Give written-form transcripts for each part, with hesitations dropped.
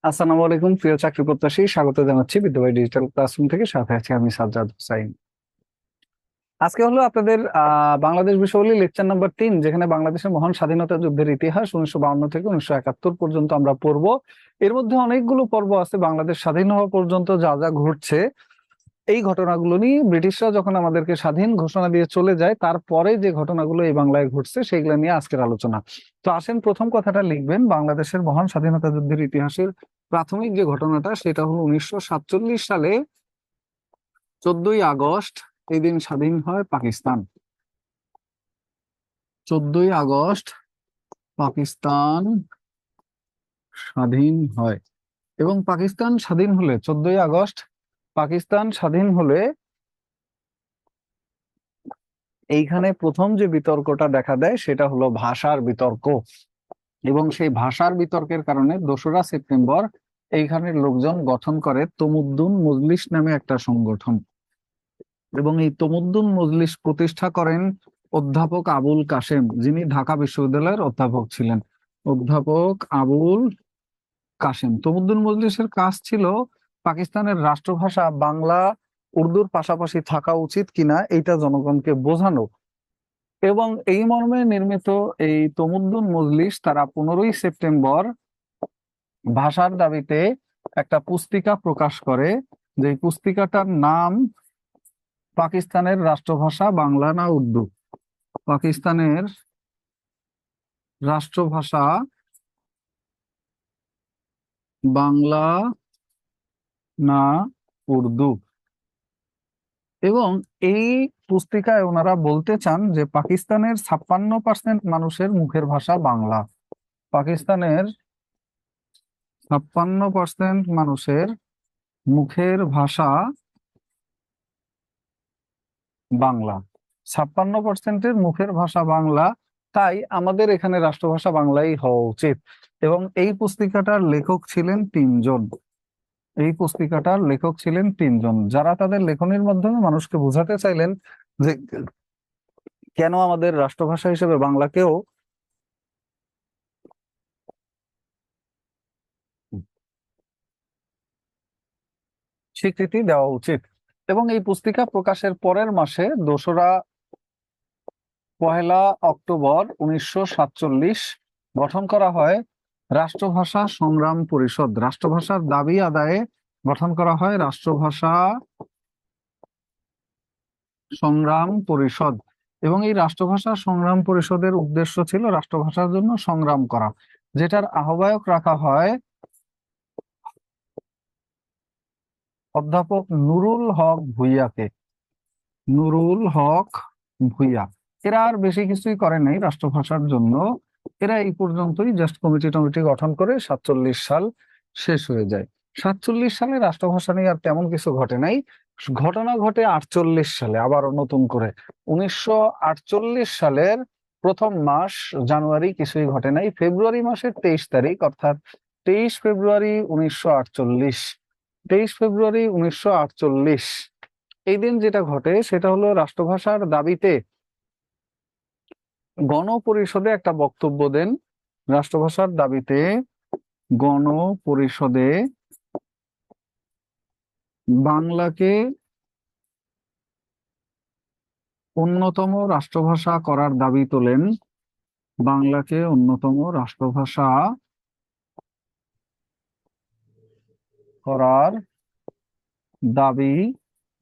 আসসালামু আলাইকুম, প্রিয় চাকরি প্রত্যাশী, স্বাগত জানাচ্ছি বিদ্যাবাড়ি ডিজিটাল ক্লাসরুম থেকে। সাথে আছি আমি সাজ্জাদ হোসাইন। আজকে হলো আপনাদের বাংলাদেশ বিষয়াবলী লেকচার নাম্বার 3, যেখানে বাংলাদেশের মহান স্বাধীনতা যুদ্ধের ইতিহাস 1952 থেকে 1971 পর্যন্ত আমরা পড়ব। এর মধ্যে অনেকগুলো পর্ব আছে বাংলাদেশ স্বাধীন হওয়া পর্যন্ত যা যা ঘটছে, এই ঘটনাগুলো নিয়ে। ব্রিটিশরা যখন আমাদেরকে স্বাধীন ঘোষণা দিয়ে চলে যায়, তারপরে যে ঘটনাগুলো এই বাংলায় ঘটছে সেগুলো নিয়ে আজকের আলোচনা। তো আসেন, প্রথম কথাটা লিখবেন, বাংলাদেশের মহান স্বাধীনতা যুদ্ধের ইতিহাসের প্রাথমিক যে ঘটনাটা সেটা হলো 1947 সালে 14ই আগস্ট। এই দিন স্বাধীন হয় পাকিস্তান। 14ই আগস্ট পাকিস্তান স্বাধীন হয়। এবং পাকিস্তান স্বাধীন হলে, 14ই আগস্ট পাকিস্তান স্বাধীন হলে এইখানে প্রথম যে বিতর্কটা দেখা দেয় সেটা হলো ভাষার বিতর্ক। এবং সেই ভাষার বিতর্কের কারণে 2রা সেপ্টেম্বর এইখানের লোকজন গঠন করে তমুদ্দুন মজলিস নামে একটা সংগঠন। এবং এই তমুদ্দুন মজলিস প্রতিষ্ঠা করেন অধ্যাপক আবুল কাশেম, যিনি ঢাকা বিশ্ববিদ্যালয়ের অধ্যাপক ছিলেন। অধ্যাপক আবুল কাশেম। তমুদ্দুন মজলিসের কাজ ছিল পাকিস্তানের রাষ্ট্রভাষা বাংলা উর্দুর পাশাপাশি থাকা উচিত কিনা এইটা জনগণকে বোঝানো। এবং এই মর্মে নির্মিত এই তমুদ্দুন মজলিস তারা 15ই সেপ্টেম্বর ভাষার দাবিতে একটা পুস্তিকা প্রকাশ করে, যে পুস্তিকাটার নাম পাকিস্তানের রাষ্ট্রভাষা বাংলা না উর্দু। পাকিস্তানের রাষ্ট্রভাষা বাংলা না উর্দু। এবং এই পুস্তিকায় ওনারা বলতে চান যে পাকিস্তানের 56% মানুষের মুখের ভাষা বাংলা। পাকিস্তানের 56% মানুষের মুখের ভাষা বাংলা। 56%-এর মুখের ভাষা বাংলা, তাই আমাদের এখানে রাষ্ট্রভাষা বাংলাই হওয়া উচিত। এবং এই পুস্তিকাটার লেখক ছিলেন 3 জন। এই পুস্তিকাটার লেখক ছিলেন 3 জন, যারা তাদের লেখনীর মাধ্যমে মানুষকে বোঝাতে চাইলেন যে কেন আমাদের রাষ্ট্রভাষা হিসেবে বাংলাকেও স্বীকৃতি দেওয়া উচিত। এবং এই পুস্তিকা প্রকাশের পরের মাসে 1 অক্টোবর 1947 গঠন করা হয় রাষ্ট্রভাষা সংগ্রাম পরিষদ। রাষ্ট্রভাষার দাবি আদায়ে গঠন করা হয় রাষ্ট্রভাষা সংগ্রাম পরিষদ। এবং এই রাষ্ট্রভাষা সংগ্রাম পরিষদের উদ্দেশ্য ছিল রাষ্ট্রভাষার জন্য সংগ্রাম করা, যেটার আহ্বায়ক রাখা হয় অধ্যাপক নুরুল হক ভূঁইয়াকে। নুরুল হক ভূঁইয়া। এরা আর বেশি কিছুই করে নাই রাষ্ট্রভাষার জন্য। এরা এই পর্যন্তই জাস্ট কমিটি টমিটি গঠন করে 47 সাল শেষ হয়ে যায়। 47 সালে রাষ্ট্রভাষা নিয়ে আর তেমন কিছু ঘটে নাই। ঘটনা ঘটে 48 সালে, আবারও নতুন করে। 1948 সালের প্রথম মাস জানুয়ারি কিছুই ঘটে নাই। ফেব্রুয়ারি মাসের 23 তারিখ, অর্থাৎ 23 ফেব্রুয়ারি 1948, 23 ফেব্রুয়ারি 1948 এই দিন যেটা ঘটে সেটা হলো রাষ্ট্রভাষার দাবিতে গণপরিষদে একটা বক্তব্য দেন। রাষ্ট্রভাষার দাবিতে গণপরিষদে বাংলাকে অন্যতম রাষ্ট্রভাষা করার দাবি তোলেন। বাংলাকে অন্যতম রাষ্ট্রভাষা করার দাবি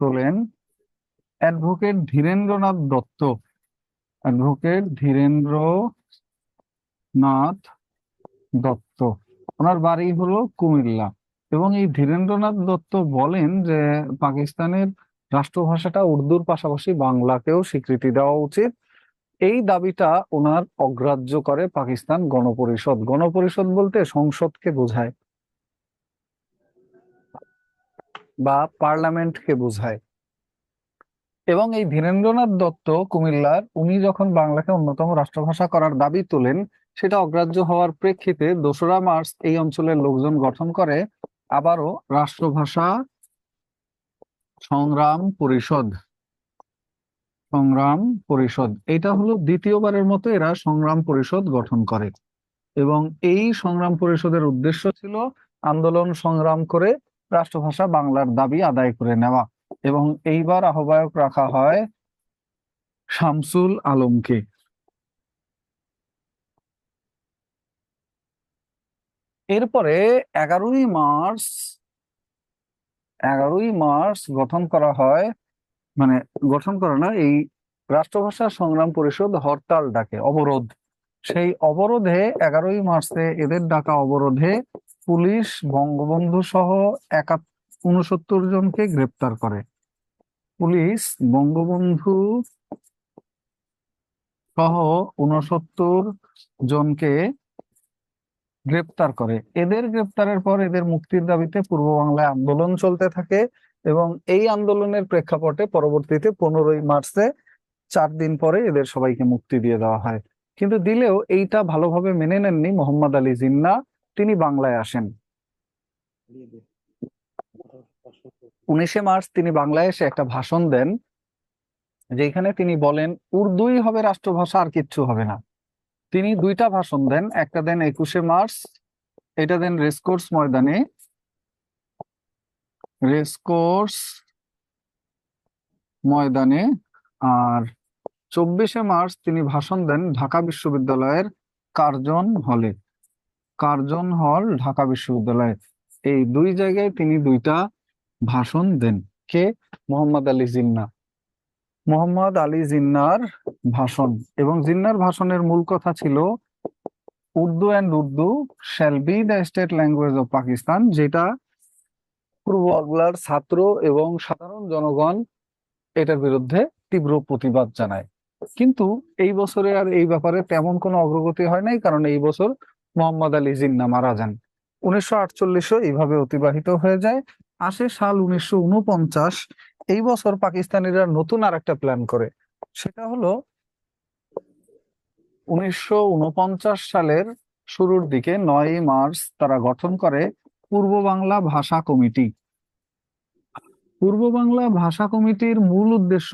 তোলেন অ্যাডভোকেট ধীরেন্দ্রনাথ দত্ত। অ্যাডভোকেট ধীরেন্দ্রনাথ দত্ত, ওনার বাড়ি হলো কুমিল্লা। এবং এই ধীরেন্দ্রনাথ দত্ত বলেন যে পাকিস্তানের রাষ্ট্রভাষাটা উর্দুর পাশাপাশি বাংলাকেও স্বীকৃতি দেওয়া উচিত। এই দাবিটা ওনার অগ্রাহ্য করে পাকিস্তান গণপরিষদ। গণপরিষদ বলতে সংসদকে বোঝায় বা পার্লামেন্টকে বোঝায়। এবং এই ধীরেন্দ্রনাথ দত্ত কুমিল্লার, উনি যখন বাংলাকে অন্যতম রাষ্ট্রভাষা করার দাবি তোলেন, সেটা অগ্রাহ্য হওয়ার প্রেক্ষিতে 2রা মার্চ এই অঞ্চলের লোকজন গঠন করে আবারও রাষ্ট্রভাষা সংগ্রাম পরিষদ। সংগ্রাম পরিষদ, এটা হলো দ্বিতীয়বারের মতো এরা সংগ্রাম পরিষদ গঠন করে। এবং এই সংগ্রাম পরিষদের উদ্দেশ্য ছিল আন্দোলন সংগ্রাম করে রাষ্ট্রভাষা বাংলার দাবি আদায় করে নেওয়া। এবং এইবার আহ্বায়ক রাখা হয় শামসুল আলমকে। এরপরে 11ই মার্চ 11ই মার্চ গঠন করা হয়, মানে গঠন করা না, এই রাষ্ট্রভাষা সংগ্রাম পরিষদ হরতাল ডাকে, অবরোধ। সেই অবরোধে 11ই মার্চে এদের ডাকা অবরোধে পুলিশ বঙ্গবন্ধু সহ 69 জনকে গ্রেপ্তার করে। পুলিশ বঙ্গবন্ধু সহ 69 জনকে গ্রেপ্তার করে। এদের গ্রেপ্তারের পর এদের মুক্তির দাবিতে পূর্ব বাংলায় আন্দোলন চলতে থাকে এবং এই আন্দোলনের প্রেক্ষাপটে পরবর্তীতে 15ই মার্চে 4 দিন পরে এদের সবাইকে মুক্তি দিয়ে দেওয়া হয়। কিন্তু দিলেও এইটা ভালোভাবে মেনে নেননি মোহাম্মদ আলী জিন্নাহ। তিনি বাংলায় আসেন। 19শে মার্চ তিনি বাংলায় এসে একটা ভাষণ দেন, যেখানে তিনি বলেন উর্দুই হবে রাষ্ট্রভাষা, আর কিচ্ছু হবে না। তিনি দুইটা ভাষণ দেন, একটা দেন 21শে মার্চ, এটা দেন রেসকোর্স ময়দানে। আর 24শে মার্চ তিনি ভাষণ দেন ঢাকা বিশ্ববিদ্যালয়ের কার্জন হল ঢাকা বিশ্ববিদ্যালয়ে। এই দুই জায়গায় তিনি দুইটা ভাষণ দেন। কে? মোহাম্মদ আলী জিন্নাহর ভাষণ। এবং জিন্নাহর ভাষণের মূল কথা ছিল Urdu shall be the state language of Pakistan, যেটা পূর্ব বাংলার ছাত্র এবং সাধারণ জনগণ এটার বিরুদ্ধে তীব্র প্রতিবাদ জানায়। কিন্তু এই বছরে আর এই ব্যাপারে তেমন কোনো অগ্রগতি হয় নাই, কারণ এই বছর মোহাম্মদ আলী জিন্নাহ মারা যান। 1948 এইভাবে অতিবাহিত হয়ে যায়। আসে সাল 1949। এই বছর পাকিস্তানিরা নতুন আর একটা প্ল্যান করে। সেটা হলো 1949 সালের শুরুর দিকে 9ই মার্চ তারা গঠন করে পূর্ব বাংলা ভাষা কমিটি। পূর্ব বাংলা ভাষা কমিটির মূল উদ্দেশ্য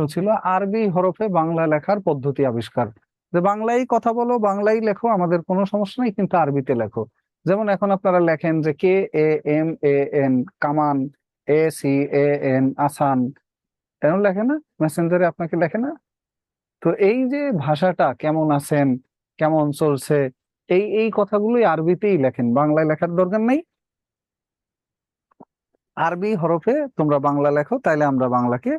ছিল আরবি হরফে বাংলা লেখার পদ্ধতি আবিষ্কার। যে বাংলায় কথা বলো, বাংলায় লেখো, আমাদের কোনো সমস্যা নেই, কিন্তু আরবিতে লেখো। যেমন এখন আপনারা লেখেন যে KAMAN, কামান, ACAN, আসান, এরকম লেখে না? মেসেঞ্জারে আপনাকে লেখে না? তো এই যে ভাষাটা কেমন আছেন, কেমন চলছে, এই এই কথাগুলোই আরবিতেই লেখেন, বাংলায় লেখার দরকার নেই। আরবি হরফে তোমরা বাংলা লেখো, তাইলে আমরা বাংলাকে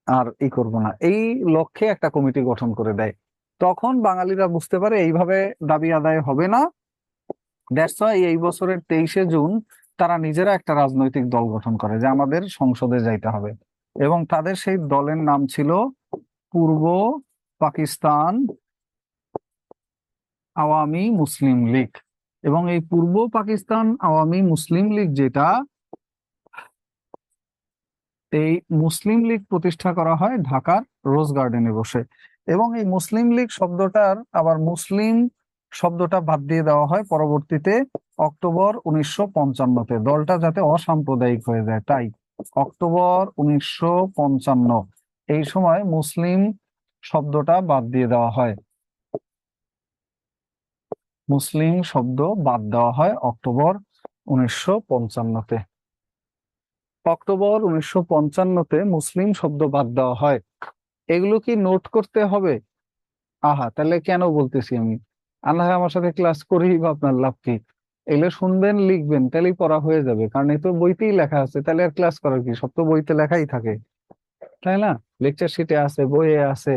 আর করব না। এই লক্ষ্যে একটা কমিটি গঠন করে দেয়। তখন বাঙালিরা বুঝতে পারে এইভাবে দাবি আদায় হবে না। দ্যাটস ওয়াই এই বছরের 23শে জুন তারা নিজেরা একটা রাজনৈতিক দল গঠন করে যে আমাদের সংসদে যাইতে হবে। এবং তাদের সেই দলের নাম ছিল পূর্ব পাকিস্তান আওয়ামী মুসলিম লীগ। এবং এই পূর্ব পাকিস্তান আওয়ামী মুসলিম লীগ যেটা, এই মুসলিম লীগ প্রতিষ্ঠা করা হয় ঢাকার রোজ গার্ডেনে বসে। এবং এই মুসলিম লীগ শব্দটার আবার মুসলিম শব্দটা বাদ দিয়ে দেওয়া হয় পরবর্তীতে অক্টোবর 1955-তে, দলটা যাতে অসাম্প্রদায়িক হয়ে যায় তাই। অক্টোবর 1955 এই সময় মুসলিম শব্দটা বাদ দিয়ে দেওয়া হয়। মুসলিম শব্দ বাদ দেওয়া হয় অক্টোবর 1955-তে। অক্টোবর 1955-তে মুসলিম শব্দ বাদ দেওয়া হয়। এগুলো কি নোট করতে হবে? আহা, তাহলে কেন বলতেছি আমি? আল্লাহ আমার সাথে ক্লাস করেই বা আপনার লাভ কি? এগুলো শুনবেন, লিখবেন, তাহলেই পড়া হয়ে যাবে। কারণ এই তো বইতেই লেখা আছে, তাহলে আর ক্লাস করার কি? সব তো বইতে লেখাই থাকে, তাই না? লেকচার শিটে আছে, বইয়ে আছে।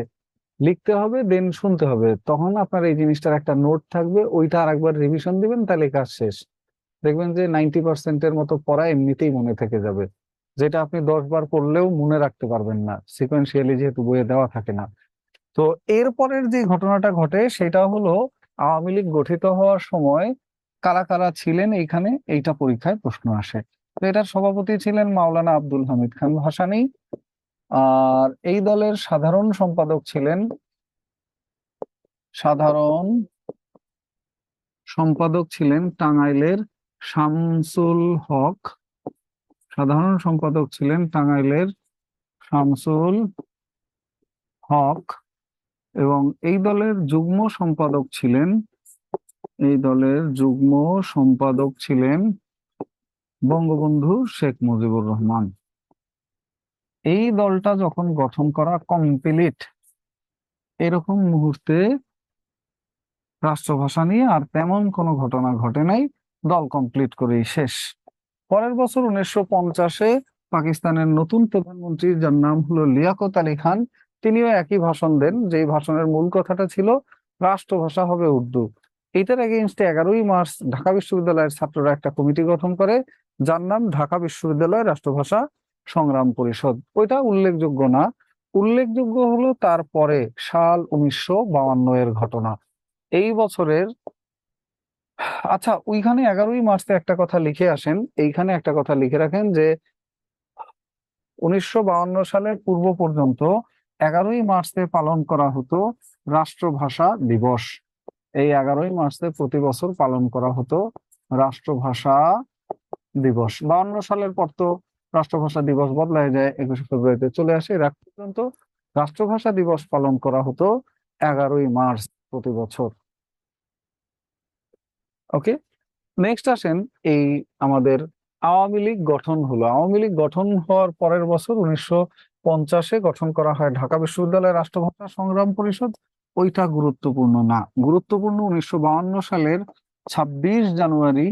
লিখতে হবে, দেন শুনতে হবে। তখন আপনার এই জিনিসটার একটা নোট থাকবে, ওইটা আর একবার রিভিশন দিবেন, তাহলে কাজ শেষ। দেখবেন যে 90%-এর মতো পড়া এমনিতেই মনে থেকে যাবে, যেটা আপনি 10 বার পড়লেও মনে রাখতে পারবেন না, সিকোয়েন্সিয়ালি যেহেতু বইয়ে দেওয়া থাকে না। তো এরপরের যে ঘটনাটা ঘটে সেটা হলো আওয়ামী লীগ গঠিত হওয়ার সময় কারা কারা ছিলেন এইখানে, এইটা পরীক্ষায় প্রশ্ন আসে। তো এটার সভাপতি ছিলেন মাওলানা আব্দুল হামিদ খান ভাসানী। আর এই দলের সাধারণ সম্পাদক ছিলেন টাঙ্গাইলের শামসুল হক। সাধারণ সম্পাদক ছিলেন টাঙ্গাইলের শামসুল হক। এবং এই দলের যুগ্ম সম্পাদক ছিলেন এই দলের যুগ্ম সম্পাদক ছিলেন বঙ্গবন্ধু শেখ মুজিবুর রহমান। এই দলটা যখন গঠন করা কমপ্লিট, এরকম মুহূর্তে রাষ্ট্রভাষা নিয়ে আর তেমন কোনো ঘটনা ঘটে নাই, দল কমপ্লিট করেই শেষ। পরের বছর 1950-এ পাকিস্তানের নতুন প্রধানমন্ত্রী, যার নাম হলো লিয়াকত আলী খান, তিনিও একই ভাষণ দেন, যেই ভাষণের মূল কথাটা ছিল রাষ্ট্রভাষা হবে উর্দু। এইটার এগেইনস্টে 11ই মার্চ ঢাকা বিশ্ববিদ্যালয়ের ছাত্ররা একটা কমিটি গঠন করে, যার নাম ঢাকা বিশ্ববিদ্যালয় রাষ্ট্রভাষা সংগ্রাম পরিষদ। ওইটা উল্লেখযোগ্য না, উল্লেখযোগ্য হলো তারপরে সাল 1952 এর ঘটনা। এই বছরের, আচ্ছা, ওইখানে 11ই মার্চে একটা কথা লিখে আসেন, এইখানে একটা কথা লিখে রাখেন যে 1952 সালের পূর্ব পর্যন্ত 11ই মার্চে পালন করা হতো রাষ্ট্রভাষা দিবস। এই 11ই মার্চে প্রতি বছর পালন করা হতো রাষ্ট্রভাষা দিবস। 52 সালের পর তো রাষ্ট্রভাষা দিবস বদলায় যায়, 21শে ফেব্রুয়ারিতে চলে আসে। এর আগ পর্যন্ত রাষ্ট্রভাষা দিবস পালন করা হতো 11ই মার্চ প্রতি বছর। ওকে, নেক্সট আসেন, এই আমাদের আওয়ামী লীগ গঠন হলো। আওয়ামী লীগ গঠন হওয়ার পরের বছর 1950-এ গঠন করা হয় ঢাকা বিশ্ববিদ্যালয় রাষ্ট্রভাষা সংগ্রাম পরিষদ। ওইটা গুরুত্বপূর্ণ না, গুরুত্বপূর্ণ 1952 সালের 26 জানুয়ারি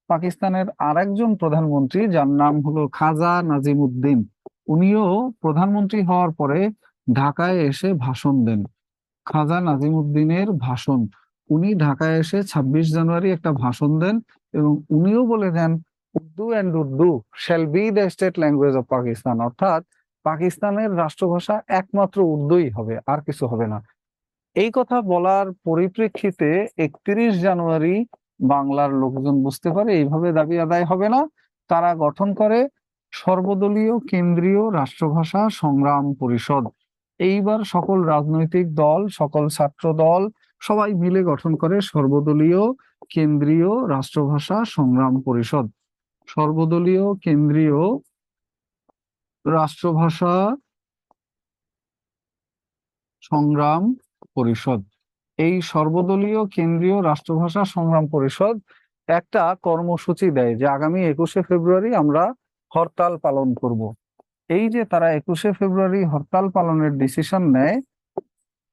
পাকিস্তানের আরেকজন প্রধানমন্ত্রী, যার নাম হলো খাজা নাজিমুদ্দিন, উনিও প্রধানমন্ত্রী হওয়ার পরে ঢাকায় এসে ভাষণ দেন। খাজা নাজিমুদ্দিনের ভাষণ, উনি ঢাকায় এসে 26 জানুয়ারি একটা ভাষণ দেন এবং উনিও বলে দেন Urdu and Urdu shall be the state language of Pakistan, অর্থাৎ পাকিস্তানের রাষ্ট্রভাষা একমাত্র উর্দুই হবে, আর কিছু হবে না। এই কথা বলার পরিপ্রেক্ষিতে 31 জানুয়ারি বাংলার লোকজন বুঝতে পারে এইভাবে দাবি আদায় হবে না। তারা গঠন করে সর্বদলীয় কেন্দ্রীয় রাষ্ট্রভাষা সংগ্রাম পরিষদ। এইবার সকল রাজনৈতিক দল, সকল ছাত্র দল সবাই মিলে গঠন করে সর্বদলীয় কেন্দ্রীয় রাষ্ট্রভাষা সংগ্রাম পরিষদ। সর্বদলীয় কেন্দ্রীয় রাষ্ট্রভাষা সংগ্রাম পরিষদ। এই সর্বদলীয় কেন্দ্রীয় রাষ্ট্রভাষা সংগ্রাম পরিষদ একটা কর্মসূচি দেয় যে আগামী 21শে ফেব্রুয়ারি আমরা হরতাল পালন করব। এই যে তারা 21শে ফেব্রুয়ারি হরতাল পালনের ডিসিশন নেয়,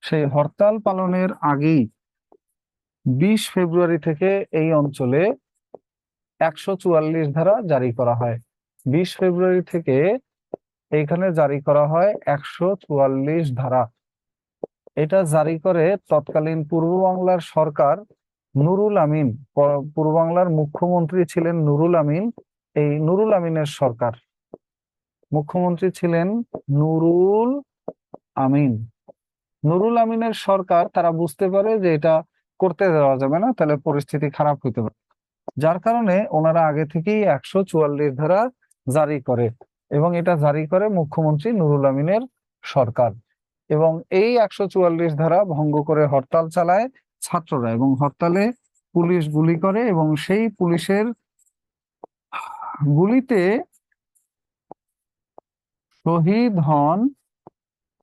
সেই হরতাল পালনের আগেই 20 ফেব্রুয়ারি থেকে এই অঞ্চলে 144 ধারা জারি করা হয়। 20 ফেব্রুয়ারি থেকে এইখানে জারি করা হয় 144 ধারা। এটা জারি করে তৎকালীন পূর্ব বাংলার সরকার নুরুল আমিন, পূর্ব বাংলার মুখ্যমন্ত্রী ছিলেন নুরুল আমিন। এই নুরুল আমিনের সরকার, মুখ্যমন্ত্রী ছিলেন নুরুল আমিন। নুরুল আমিনের সরকার, তারা বুঝতে পারে যে এটা করতে দেওয়া যাবে না, তাহলে পরিস্থিতি খারাপ হইতে পারে, যার কারণে ওনারা আগে থেকেই 144 ধারা জারি করে এবং এটা জারি করে মুখ্যমন্ত্রী নুরুল আমিনের সরকার। এবং এই 144 ধারা ভঙ্গ করে হরতাল চালায় ছাত্ররা, এবং হরতালে পুলিশ গুলি করে এবং সেই পুলিশের গুলিতে শহীদ হন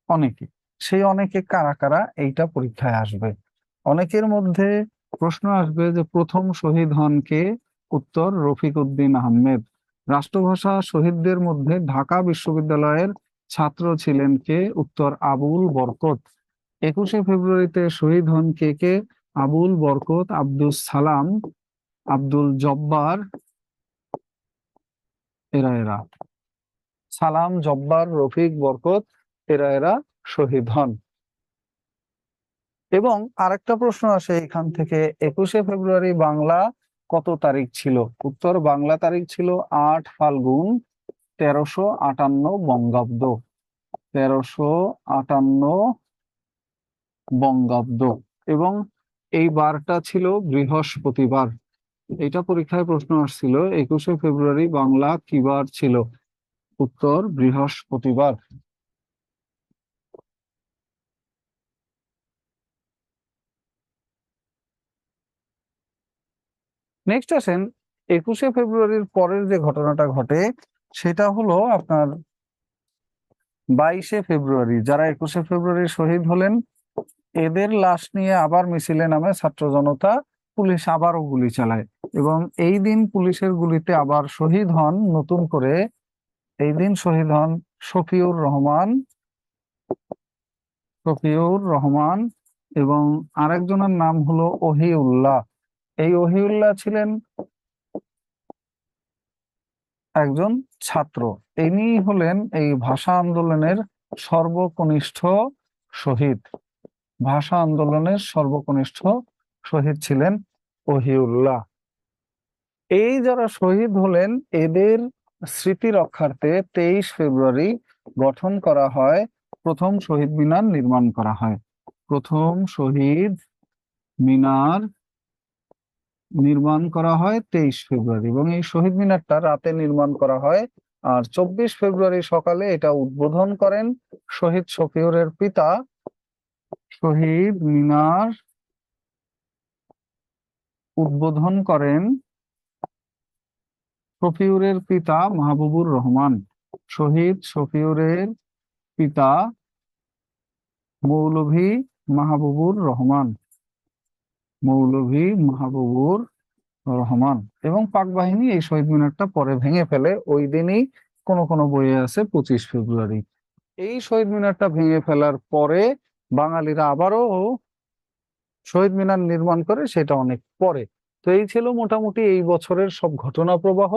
অনেকে। সেই অনেকে কারা কারা, এইটা পরীক্ষায় আসবে। অনেকের মধ্যে প্রশ্ন আসবে যে প্রথম শহীদ হন কে? উত্তর রফিক উদ্দিন আহমেদ। রাষ্ট্রভাষা শহীদদের মধ্যে ঢাকা বিশ্ববিদ্যালয়ের ছাত্র ছিলেন কে? উত্তর আবুল বরকত। 21শে ফেব্রুয়ারিতে শহীদ হন কে কে? আবুল বরকত, আব্দুস সালাম, আব্দুল জব্বার, এরা সালাম, জব্বার, রফিক, বরকত, এরা শহীদ হন। এবং আরেকটা প্রশ্ন আসে এখান থেকে, 21শে ফেব্রুয়ারি বাংলা কত তারিখ ছিল? উত্তর বাংলা তারিখ ছিল 8 ফাল্গুন 1358 বঙ্গাব্দ। 1358 বঙ্গাব্দ। এবং এই বারটা ছিল বৃহস্পতিবার। এটা পরীক্ষায় প্রশ্ন আসছিল, 21শে ফেব্রুয়ারি বাংলা কি বার ছিল? উত্তর বৃহস্পতিবার। নেক্সট আসেন, 21শে ফেব্রুয়ারির পরের যে ঘটনাটা ঘটে সেটা হলো আপনার 22শে ফেব্রুয়ারি। যারা 21শে ফেব্রুয়ারি শহীদ হলেন, এদের লাশ নিয়ে আবার মিছিলে নামে ছাত্র জনতা পুলিশ আবারও গুলি চালায় এবং এই দিন পুলিশের গুলিতে আবার শহীদ হন নতুন করে, এই দিন শহীদ হন শফিউর রহমান এবং আরেকজনের নাম হলো ওহিউল্লাহ। এই ওহিউল্লাহ ছিলেন একজন ছাত্র। ইনি হলেন এই ভাষা আন্দোলনের সর্বকনিষ্ঠ শহীদ। ভাষা আন্দোলনের সর্বকনিষ্ঠ শহীদ ছিলেন ওহিউল্লাহ। এই যারা শহীদ হলেন এদের স্মৃতি রক্ষার্থে 23 ফেব্রুয়ারি গঠন করা হয়, প্রথম শহীদ মিনার নির্মাণ করা হয়। প্রথম শহীদ মিনার নির্মাণ করা হয় 23 ফেব্রুয়ারি এবং এই শহীদ মিনারটা রাতে নির্মাণ করা হয়। আর 24 ফেব্রুয়ারি সকালে এটা উদ্বোধন করেন শহীদ শফিউরের পিতা। শহীদ মিনার উদ্বোধন করেন শফিউরের পিতা মাহবুবুর রহমান। শহীদ শফিউরের পিতা মৌলভী মাহবুবুর রহমান, মৌলভী মাহবুবুর রহমান। এবং পাক বাহিনী এই শহীদ মিনারটা পরে ভেঙে ফেলে ওই দিনই, কোন কোন বইয়ে আছে 25 ফেব্রুয়ারি। এই শহীদ মিনারটা ভেঙে ফেলার পরে বাঙালিরা আবারও শহীদ মিনার নির্মাণ করে, সেটা অনেক পরে। তো এই ছিল মোটামুটি এই বছরের সব ঘটনা প্রবাহ।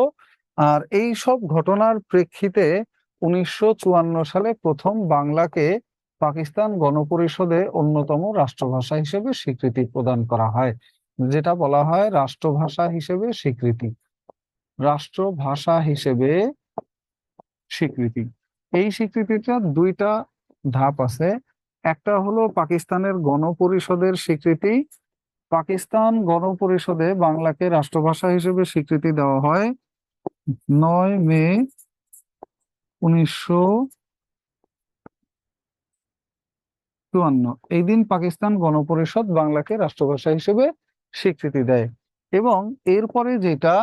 আর এই সব ঘটনার প্রেক্ষিতে 1954 সালে প্রথম বাংলাকে পাকিস্তান গণপরিষদে অন্যতম রাষ্ট্রভাষা হিসেবে স্বীকৃতি প্রদান করা হয়, যেটা বলা হয় রাষ্ট্রভাষা হিসেবে স্বীকৃতি। রাষ্ট্রভাষা হিসেবে স্বীকৃতি। এই স্বীকৃতিটা দুইটা ধাপ আছে। একটা হলো পাকিস্তানের গণপরিষদের স্বীকৃতি। পাকিস্তান গণপরিষদে বাংলাকে রাষ্ট্রভাষা হিসেবে স্বীকৃতি দেওয়া হয় 9 মে 1954। এই দিন পাকিস্তান গণপরিষদ বাংলাকে রাষ্ট্রভাষা হিসেবে স্বীকৃতি দেয়। এবং এরপরে যেটা,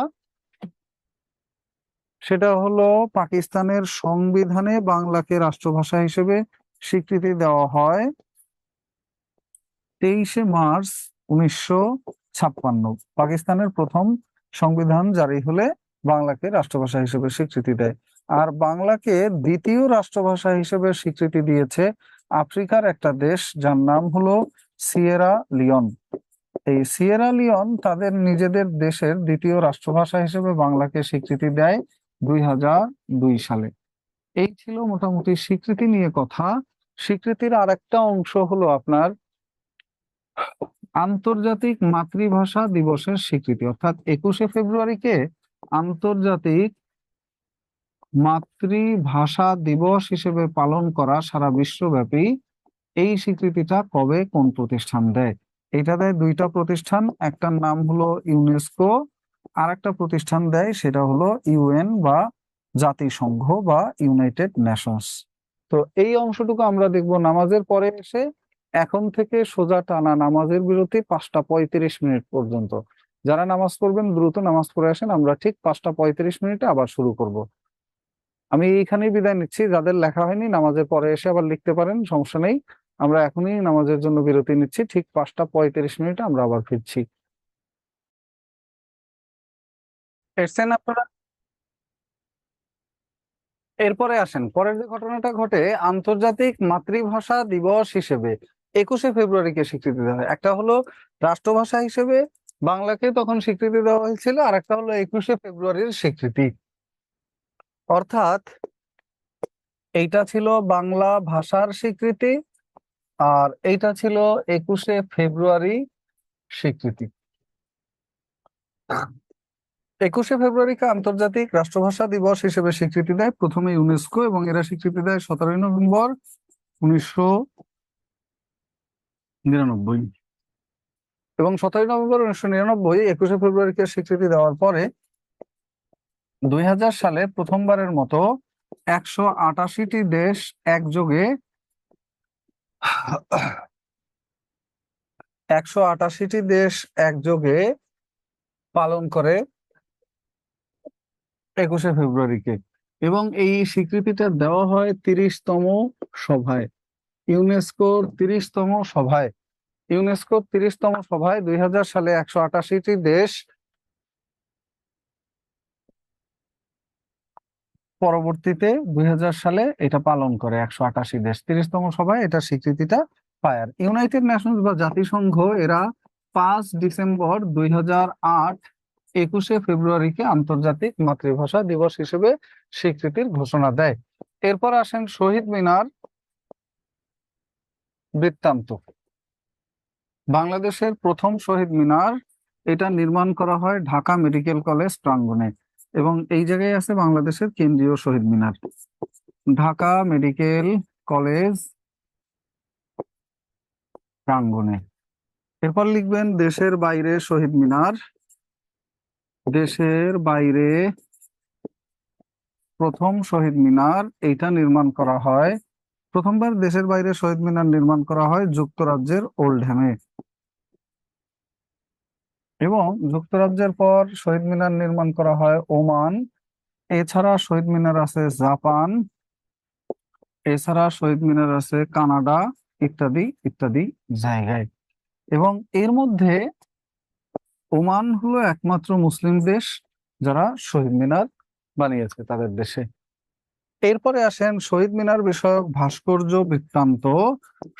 সেটা হলো পাকিস্তানের সংবিধানে বাংলাকে রাষ্ট্রভাষা হিসেবে স্বীকৃতি দেওয়া হয় 23 মার্চ 1956। পাকিস্তানের প্রথম সংবিধান জারি হলে বাংলাকে রাষ্ট্রভাষা হিসেবে স্বীকৃতি দেয়। আর বাংলাকে দ্বিতীয় রাষ্ট্রভাষা হিসেবে স্বীকৃতি দিয়েছে আফ্রিকার একটা দেশ, যার নাম হলো সিয়েরা লিওন। এই সিয়েরা লিওন তাদের নিজেদের দেশের দ্বিতীয় রাষ্ট্রভাষা হিসেবে বাংলাকে স্বীকৃতি দেয় 2002 সালে। এই ছিল মোটামুটি স্বীকৃতি নিয়ে কথা। স্বীকৃতির আরেকটা অংশ হলো আপনার আন্তর্জাতিক মাতৃভাষা দিবসের স্বীকৃতি, অর্থাৎ 21 ফেব্রুয়ারিকে আন্তর্জাতিক মাতৃভাষা দিবস হিসেবে পালন করা সারা বিশ্বব্যাপী। এই স্বীকৃতিটা কবে কোন প্রতিষ্ঠান দেয়? এটা দেয় দুইটা প্রতিষ্ঠান, একটার নাম হলো ইউনেস্কো, আর একটা প্রতিষ্ঠান দেয় সেটা হলো ইউএন বা জাতিসংঘ বা ইউনাইটেড নেশনস। তো এই অংশটুকু আমরা দেখব নামাজের পরে এসে। এখন থেকে সোজা টানা নামাজের বিরতি 5টা 35 মিনিট পর্যন্ত। যারা নামাজ পড়বেন দ্রুত নামাজ পড়ে আসেন, আমরা ঠিক 5টা 35 মিনিটে আবার শুরু করব। আমি এইখানেই বিদায় নিচ্ছি। যাদের লেখা হয়নি নামাজের পরে এসে আবার লিখতে পারেন, সমস্যা নেই। আমরা এখনই নামাজের জন্য বিরতি নিচ্ছি, ঠিক 5টা 35 মিনিটে আমরা আবার ফিরছি। এসছেন আপনারা? এরপরে আসেন, পরের যে ঘটনাটা ঘটে, আন্তর্জাতিক মাতৃভাষা দিবস হিসেবে 21 ফেব্রুয়ারিকে স্বীকৃতি দেওয়া হয়। একটা হলো রাষ্ট্রভাষা হিসেবে বাংলাকে তখন স্বীকৃতি দেওয়া হয়েছিল, আর একটা হলো 21 ফেব্রুয়ারির স্বীকৃতি। অর্থাৎ এইটা ছিল বাংলা ভাষার স্বীকৃতি, আর এইটা ছিল 21 ফেব্রুয়ারি স্বীকৃতি। 21 ফেব্রুয়ারিকে আন্তর্জাতিক রাষ্ট্রভাষা দিবস হিসেবে স্বীকৃতি দেয় প্রথমে ইউনেস্কো, এবং এরা স্বীকৃতি দেয় 17 নভেম্বর 1999। এবং 17 নভেম্বর 1999 21 ফেব্রুয়ারিকে স্বীকৃতি দেওয়ার পরে 2000 সালে প্রথমবারের মতো 188টি দেশ একযোগে 188টি দেশ একযোগে পালন করে 21 ফেব্রুয়ারিকে। এবং এই স্বীকৃতিটা দেওয়া হয় 30তম সভায়, ইউনেস্কোর 30তম সভায়। ইউনেস্কোর 30তম সভায় 2000 সালে 188টি দেশ, পরবর্তীতে 2000 সালে এটা পালন করে 188 দেশ, 30তম সভায় এটা স্বীকৃতিটা পায়। আর ইউনাইটেড নেশনস বা জাতিসংঘ এরা 5 ডিসেম্বর 2008 21শে ফেব্রুয়ারিকে আন্তর্জাতিক মাতৃভাষা দিবস হিসেবে স্বীকৃতির ঘোষণা দেয়। এরপর আসেন শহীদ মিনার বৃত্তান্ত। বাংলাদেশের প্রথম শহীদ মিনার, এটা নির্মাণ করা হয় ঢাকা মেডিকেল কলেজ প্রাঙ্গণে, এবং এই জায়গায় আছে বাংলাদেশের কেন্দ্রীয় শহীদ মিনার, ঢাকা মেডিকেল কলেজ প্রাঙ্গণে। এরপর লিখবেন দেশের বাইরে শহীদ মিনার। দেশের বাইরে প্রথম শহীদ মিনার, এইটা নির্মাণ করা হয়, প্রথমবার দেশের বাইরে শহীদ মিনার নির্মাণ করা হয় যুক্তরাজ্যের ওল্ডহ্যামে, এবং যুক্তরাজ্যের পর শহীদ মিনার নির্মাণ করা হয় ওমান। এছাড়া শহীদ মিনার আছে জাপান, এছাড়া শহীদ মিনার আছে কানাডা, ইত্যাদি ইত্যাদি জায়গায়। এবং এর মধ্যে ওমান হলো একমাত্র মুসলিম দেশ যারা শহীদ মিনার বানিয়েছে তাদের দেশে। এরপরে আসেন শহীদ মিনার বিষয়ক ভাস্কর্য বৃত্তান্ত।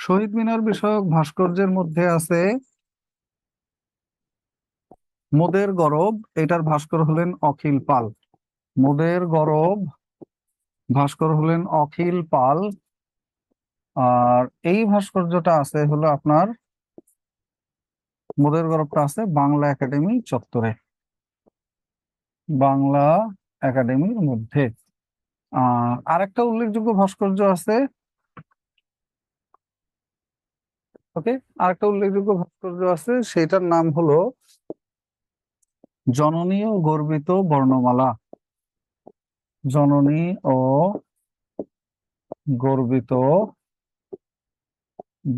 শহীদ মিনার বিষয়ক ভাস্কর্যের মধ্যে আছে মোদের গরব, এটার ভাস্কর হলেন অখিল পাল। মোদের গরব ভাস্কর হলেন অখিল পাল। আর এই ভাস্কর্যটা আছে হলো আপনার, মোদের গরবটা আছে বাংলা একাডেমি চত্বরে, বাংলা একাডেমির মধ্যে। আরেকটা উল্লেখযোগ্য ভাস্কর্য আছে, ওকে, আরেকটা উল্লেখযোগ্য ভাস্কর্য আছে, সেটার নাম হলো জননী ও গর্বিত বর্ণমালা। জননী ও গর্বিত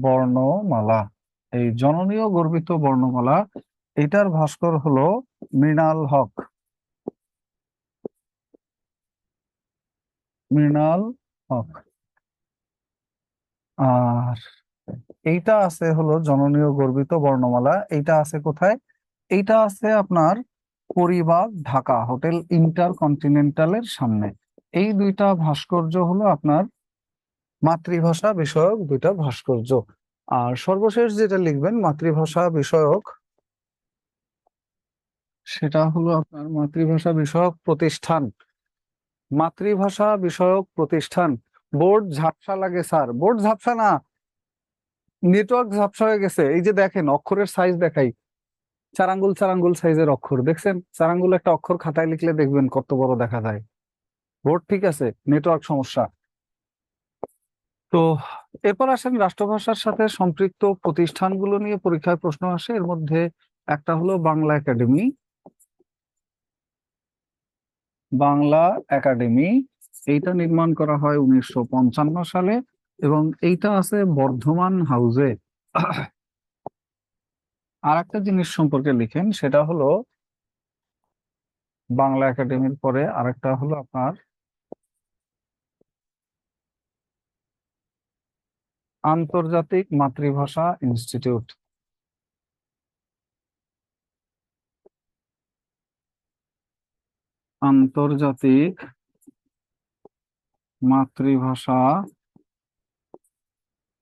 বর্ণমালা। এই জননী ও গর্বিত বর্ণমালা, এটার ভাস্কর হলো মৃণাল হক। মৃণাল হক। আর এইটা আছে হলো জননী ও গর্বিত বর্ণমালা, এইটা আছে কোথায়? এইটা আছে আপনার পরিবাগ ঢাকা হোটেল ইন্টারকন্টিনেন্টালের সামনে। এই দুইটা ভাস্কর্য হলো আপনার মাতৃভাষা বিষয়ক দুইটা ভাস্কর্য। আর সর্বশেষ যেটা লিখবেন মাতৃভাষা বিষয়ক, সেটা হলো আপনার মাতৃভাষা বিষয়ক প্রতিষ্ঠান। মাতৃভাষা বিষয়ক প্রতিষ্ঠান। বোর্ড ঝাপসা লাগে স্যার, বোর্ড ঝাপসা না, নেটওয়ার্ক ঝাপসা হয়ে গেছে। এই যে দেখেন অক্ষরের সাইজ দেখাই, 4 আঙ্গুল 4 আঙ্গুল সাইজের অক্ষর দেখছেন? 4 আঙ্গুল একটা অক্ষর খাতায় লিখলে দেখবেন কত বড় দেখা যায়। বোর্ড ঠিক আছে, নেটওয়ার্ক সমস্যা। তো এরপর আসেন রাষ্ট্রভাষার সাথে সম্পৃক্ত প্রতিষ্ঠানগুলো নিয়ে পরীক্ষায় প্রশ্ন আসে। এর মধ্যে একটা হলো বাংলা একাডেমি। বাংলা একাডেমি, এইটা নির্মাণ করা হয় 1955 সালে, এবং এইটা আছে বর্ধমান হাউসে। আর একটা জিনিস সম্পর্কে লিখেন, সেটা হলো বাংলা একাডেমির পরে আরেকটা হলো আপনার আন্তর্জাতিক মাতৃভাষা ইনস্টিটিউট। আন্তর্জাতিক মাতৃভাষা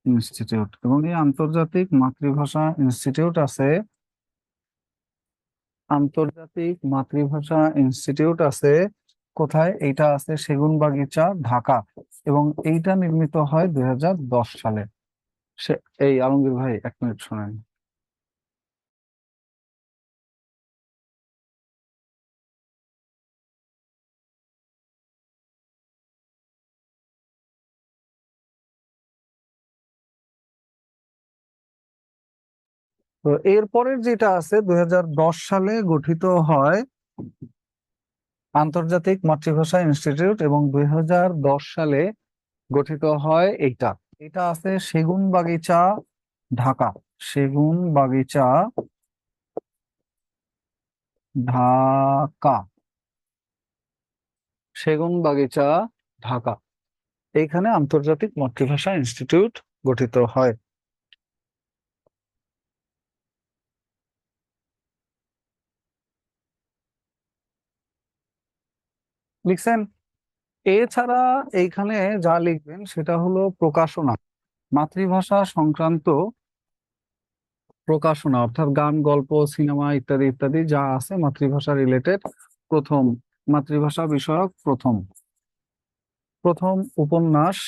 ইনস্টিটিউট, এবং এই আন্তর্জাতিক মাতৃভাষা ইনস্টিটিউট আছে, আন্তর্জাতিক মাতৃভাষা ইনস্টিটিউট আছে কোথায়? এইটা আছে সেগুনবাগিচা ঢাকা, এবং এইটা নির্মিত হয় 2010 সালে। সে এই আলমগীর ভাই 1 মিনিট শোনেন। তো এরপরের যেটা আছে 2010 সালে গঠিত হয় আন্তর্জাতিক মাতৃভাষা ইনস্টিটিউট, এবং 2010 সালে গঠিত হয় এইটা। এটা আছে সেগুনবাগিচা ঢাকা। সেগুনবাগিচা ঢাকা। সেগুনবাগিচা ঢাকা, এইখানে আন্তর্জাতিক মাতৃভাষা ইনস্টিটিউট গঠিত হয়। লিখছেন? এছাড়া এইখানে যা লিখবেন সেটা হলো প্রকাশনা, মাতৃভাষা সংক্রান্ত প্রকাশনা, অর্থাৎ গান, গল্প, সিনেমা ইত্যাদি ইত্যাদি যা আছে মাতৃভাষা রিলেটেড। প্রথম মাতৃভাষা বিষয়ক প্রথম প্রথম উপন্যাস,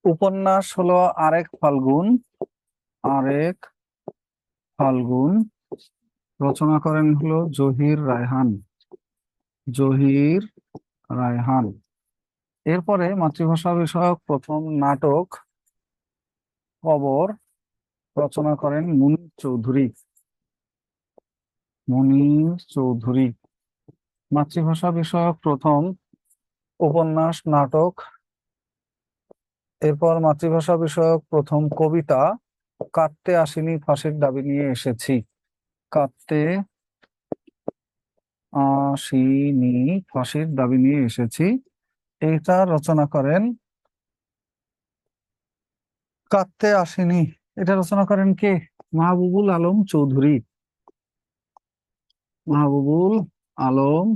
উপন্যাস হলো আরেক ফাল্গুন। আরেক ফাল্গুন রচনা করেন হলো জহির রায়হান। জহির রায়হান। এরপরে মাতৃভাষা বিষয়ক প্রথম নাটক কবর রচনা করেন মুনীর চৌধুরী। মুনীর চৌধুরী। মাতৃভাষা বিষয়ক প্রথম উপন্যাস, নাটক, এরপর মাতৃভাষা বিষয়ক প্রথম কবিতা কাঁদতে আসিনি ফাঁসির দাবি নিয়ে এসেছি। কাঁদতে আসিনি ফাঁসির দাবি নিয়ে এসেছি, এটা রচনা করেন কাঁদতে আসিনি, এটা রচনা করেন কে? মাহবুবুল আলম চৌধুরী। মাহবুবুল আলম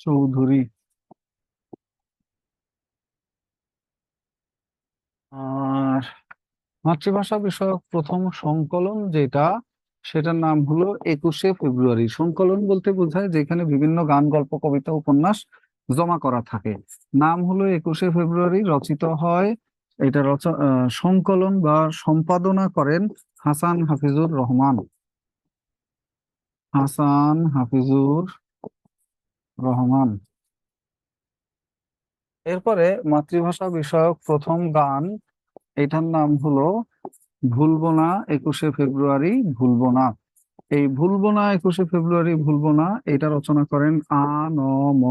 চৌধুরী। আর মাতৃভাষা বিষয়ক প্রথম সংকলন যেটা, সেটার নাম হলো 21শে ফেব্রুয়ারি। সংকলন বলতে বোঝায় যেখানে বিভিন্ন গান, গল্প, কবিতা, উপন্যাস জমা করা থাকে। নাম হলো 21শে ফেব্রুয়ারি, রচিত হয়। এটা সংকলন বা সম্পাদনা করেন হাসান হাফিজুর রহমান। হাসান হাফিজুর রহমান। এরপরে মাতৃভাষা বিষয়ক প্রথম গান, এটার নাম হলো ভুলবো না 21শে ফেব্রুয়ারি ভুলবো না। এই ভুলবো না 21শে ফেব্রুয়ারি ভুলবো না, এটা রচনা করেন আ.ন.ম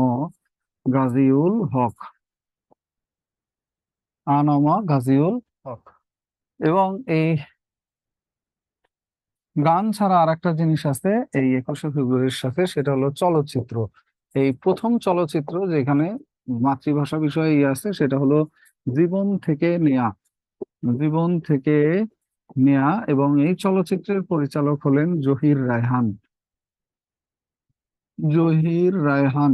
গাজীউল হক। আ.ন.ম গাজীউল হক। এবং এই গান ছাড়া আরেকটা জিনিস আছে এই 21শে ফেব্রুয়ারির সাথে, সেটা হলো চলচ্চিত্র। এই প্রথম চলচ্চিত্র যেখানে মাতৃভাষা বিষয়ে আছে সেটা হলো জীবন থেকে নেয়া। জীবন থেকে নেয়া, এবং এই চলচ্চিত্রের পরিচালক হলেন জহির রায়হান। জহির রায়হান।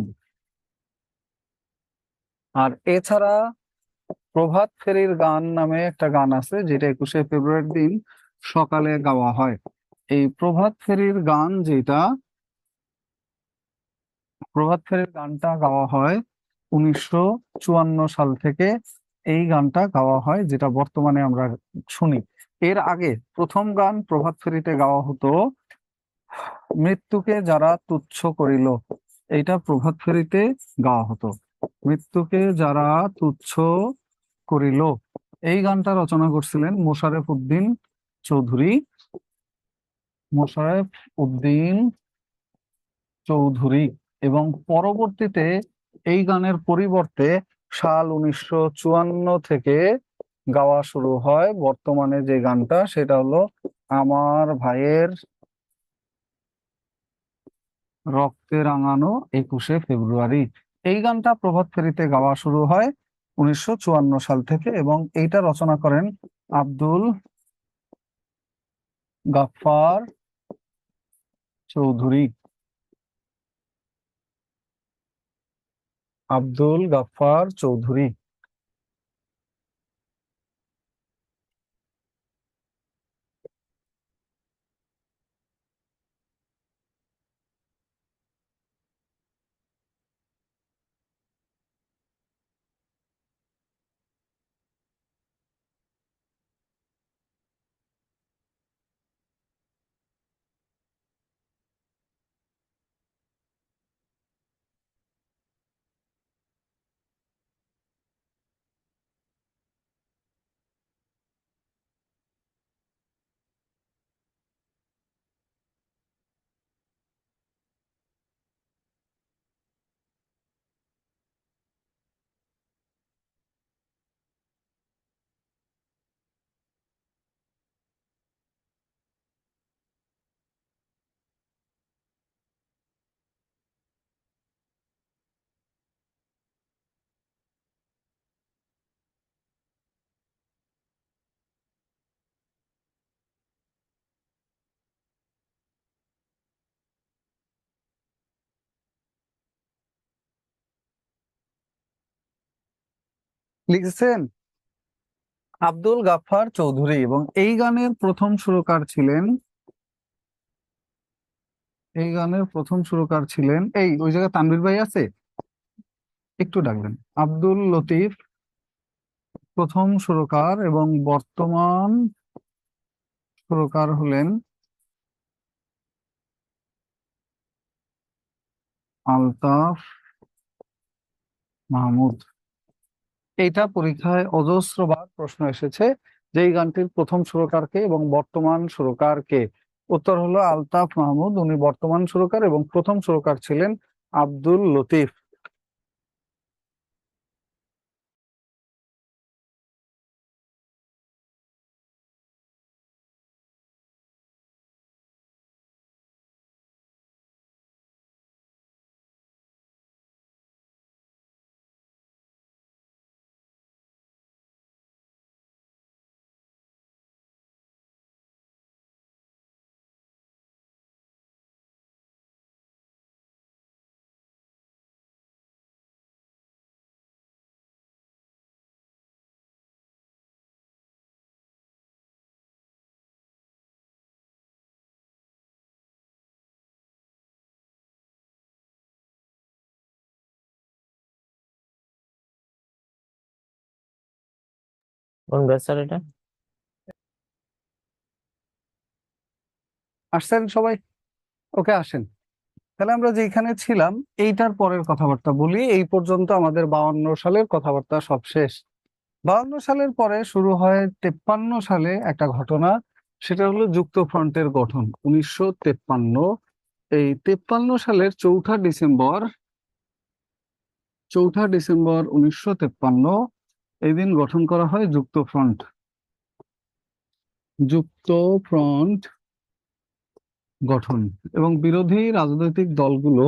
আর এছাড়া প্রভাত ফেরির গান নামে একটা গান আছে, যেটা 21শে ফেব্রুয়ারির দিন সকালে গাওয়া হয়। এই প্রভাত ফেরির গান যেটা, প্রভাত ফেরির গানটা গাওয়া হয় 1954 সাল থেকে। এই গানটা গাওয়া হয় যেটা বর্তমানে আমরা শুনি। এর আগে প্রথম গান প্রভাত ফেরিতে গাওয়া হতো মৃত্যুকে যারা তুচ্ছ করিল, এইটা প্রভাত ফেরিতে গাওয়া হতো। মৃত্যুকে যারা তুচ্ছ করিল, এই গানটা রচনা করছিলেন মোশারেফ উদ্দিন চৌধুরী। মোশারেফ উদ্দিন চৌধুরী। এবং পরবর্তীতে এই গানের পরিবর্তে সাল 1954 থেকে গাওয়া শুরু হয় বর্তমানে যে গানটা, সেটা হলো আমার ভাইয়ের রক্তে রাঙানো 21শে ফেব্রুয়ারি। এই গানটা প্রভাত ফেরিতে গাওয়া শুরু হয় 1954 সাল থেকে, এবং এইটা রচনা করেন আব্দুল গাফফার চৌধুরী। আব্দুল গাফফার চৌধুরী। লিখেছেন আব্দুল গাফফার চৌধুরী, এবং এই গানের প্রথম সুরকার ছিলেন, এই ওই জায়গায় তানভীর ভাই আছে, একটু ডাকবেন। আব্দুল লতিফ প্রথম সুরকার, এবং বর্তমান সুরকার হলেন আলতাফ মাহমুদ। এইটা পরীক্ষায় অজস্রবার প্রশ্ন এসেছে যে এই গানটির প্রথম সুরকার কে এবং বর্তমান সুরকার কে। উত্তর হলো আলতাফ মাহমুদ, উনি বর্তমান সুরকার, এবং প্রথম সুরকার ছিলেন আব্দুল লতিফ। কোন ব্যাচ স্যার এটা? আসছেন সবাই? ওকে, আসেন। তাহলে আমরা যেখানে ছিলাম এইটার পরের কথাবার্তা বলি। এই পর্যন্ত আমাদের 52 সালের কথাবার্তা সব শেষ। 52 সালের পরে শুরু হয় 53 সালে একটা ঘটনা, সেটা হলো যুক্তফ্রন্টের গঠন। 1953, এই 53 সালের 4ঠা ডিসেম্বর 1953 এই দিন গঠন করা হয় যুক্তফ্রন্ট। যুক্তফ্রন্ট গঠন, এবং বিরোধী রাজনৈতিক দলগুলো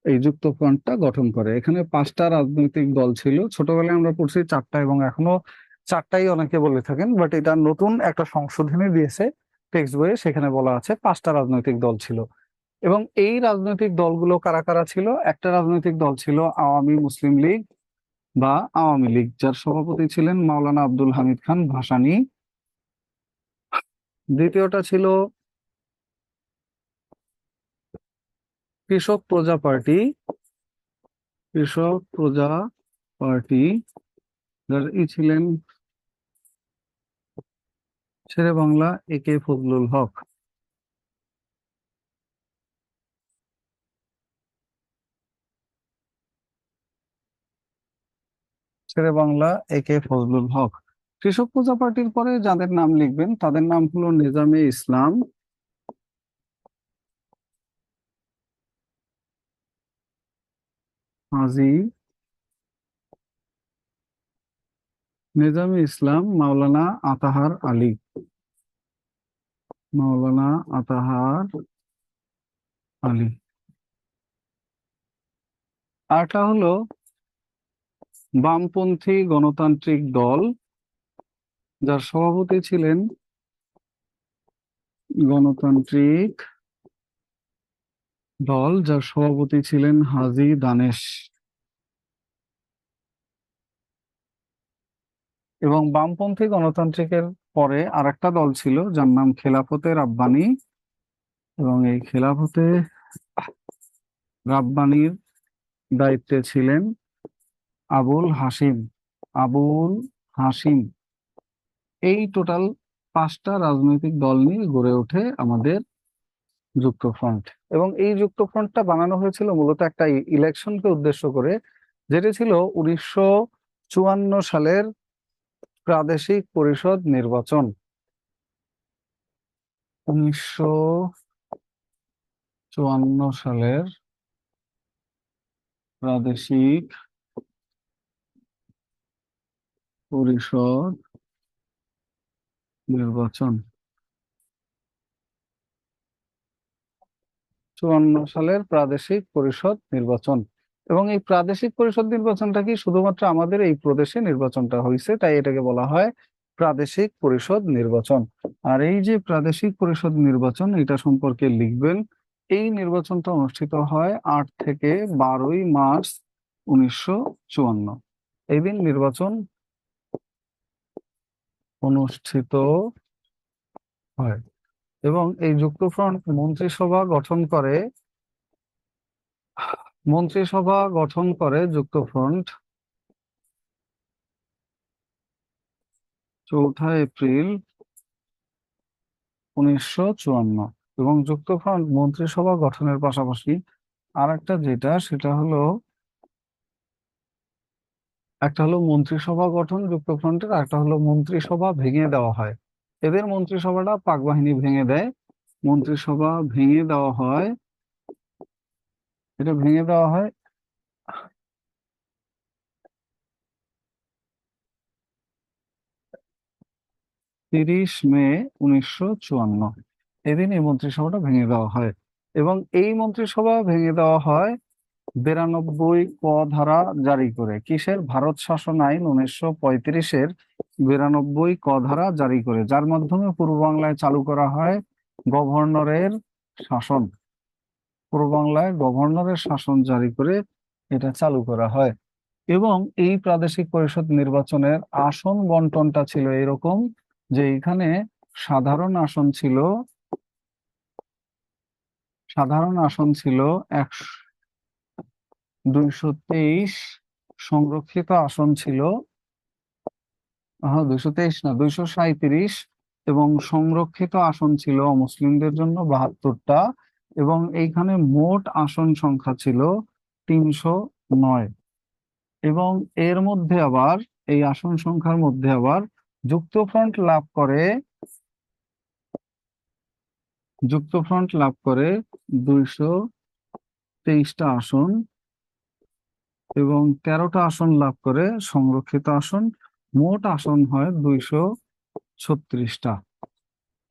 এই যুক্তফ্রন্টটা গঠন করে। এখানে 5টা রাজনৈতিক দল ছিল। ছোটবেলায় আমরা পড়ছি 4টা, এবং এখনো 4টাই অনেকে বলে থাকেন, বাট এটা নতুন একটা সংশোধনী দিয়েছে টেক্সট বইয়ে, সেখানে বলা আছে 5টা রাজনৈতিক দল ছিল। এবং এই রাজনৈতিক দলগুলো কারা কারা ছিল? একটা রাজনৈতিক দল ছিল আওয়ামী মুসলিম লীগ বা আওয়ামী লীগ, যার সভাপতি ছিলেন মাওলানা আব্দুল হামিদ খান ভাসানী। দ্বিতীয়টা ছিল কৃষক প্রজা পার্টি, কৃষক প্রজা পার্টি, যার ছিলেন শেরে বাংলা এ কে ফজলুল হক। শেরে বাংলা এ কে ফজলুল হক। কৃষক প্রজা পার্টির পরে যাদের নাম লিখবেন তাদের নাম হলো নেজামে ইসলাম, হাজী নেজামে ইসলাম, মাওলানা আতাহার আলী, মাওলানা আতাহার আলী। আরটা হলো বামপন্থী গণতান্ত্রিক দল, যার সভাপতি ছিলেন গণতান্ত্রিক যার সভাপতি ছিলেন হাজী দানেশ। এবং বামপন্থী গণতান্ত্রিকের পরে আরেকটা দল ছিল যার নাম খেলাফতে রাব্বানী, এবং এই খেলাফতে রাব্বানীর দায়িত্বে ছিলেন আবুল হাসিম। আবুল হাসিম। এই টোটাল 5টা রাজনৈতিক দল নিয়ে গড়ে ওঠে আমাদের যুক্তফ্রন্ট। এবং এই যুক্তফ্রন্টটা বানানো হয়েছিল মূলত একটা ইলেকশনকে উদ্দেশ্য করে, যেটি ছিল 1954 সালের প্রাদেশিক পরিষদ নির্বাচন। 1954 সালের প্রাদেশিক পরিষদ নির্বাচন, 54 সালের প্রাদেশিক পরিষদ নির্বাচন। এবং এই প্রাদেশিক পরিষদ নির্বাচনটা কি শুধুমাত্র আমাদের এই প্রদেশে নির্বাচনটা হয়েছে, তাই এটাকে বলা হয় প্রাদেশিক পরিষদ নির্বাচন। আর এই যে প্রাদেশিক পরিষদ নির্বাচন, এটা সম্পর্কে লিখবেন। এই নির্বাচনটা অনুষ্ঠিত হয় 8 থেকে 12ই মার্চ 1954। এই দিন নির্বাচন অনুষ্ঠিত হয়। এবং এই যুক্তফ্রন্ট মন্ত্রিসভা গঠন করে যুক্তফ্রন্ট 4 এপ্রিল 1954। এবং যুক্তফ্রন্ট মন্ত্রিসভা গঠনের পাশাপাশি আরেকটা যেটা সেটা হলো একটা হলো মন্ত্রিসভা গঠন যুক্তফ্রন্টের, আর একটা হলো মন্ত্রিসভা ভেঙে দেওয়া হয়। এদের মন্ত্রিসভাটা পাক বাহিনী ভেঙে দেয়। মন্ত্রিসভা ভেঙে দেওয়া হয়, এটা ভেঙে দেওয়া হয় 30 মে 1954। এদিন এই মন্ত্রিসভাটা ভেঙে দেওয়া হয়। এবং এই মন্ত্রিসভা ভেঙে দেওয়া হয় 92 ক ধারা জারি করে। কিসের? ভারত শাসন আইন 1935-এর 92 ক ধারা জারি করে, যার মাধ্যমে পূর্ব বাংলায় চালু করা হয় গভর্নরের শাসন। পূর্ব বাংলায় গভর্নরের শাসন জারি করে এটা চালু করা হয়। এবং এই প্রাদেশিক পরিষদ নির্বাচনের আসন বন্টনটা ছিল এরকম যে এখানে সাধারণ আসন ছিল সাধারণ আসন ছিল 223, সংরক্ষিত আসন ছিল 223 না 237, এবং সংরক্ষিত আসন ছিল অমুসলিমদের জন্য 72টা। এবং এইখানে মোট আসন সংখ্যা ছিল 309। এবং এর মধ্যে আবার এই আসন সংখ্যার মধ্যে আবার যুক্তফ্রন্ট লাভ করে যুক্তফ্রন্ট লাভ করে 223টা আসন, এবং 13টা আসন লাভ করে সংরক্ষিত আসন। মোট আসন হয় 236টা।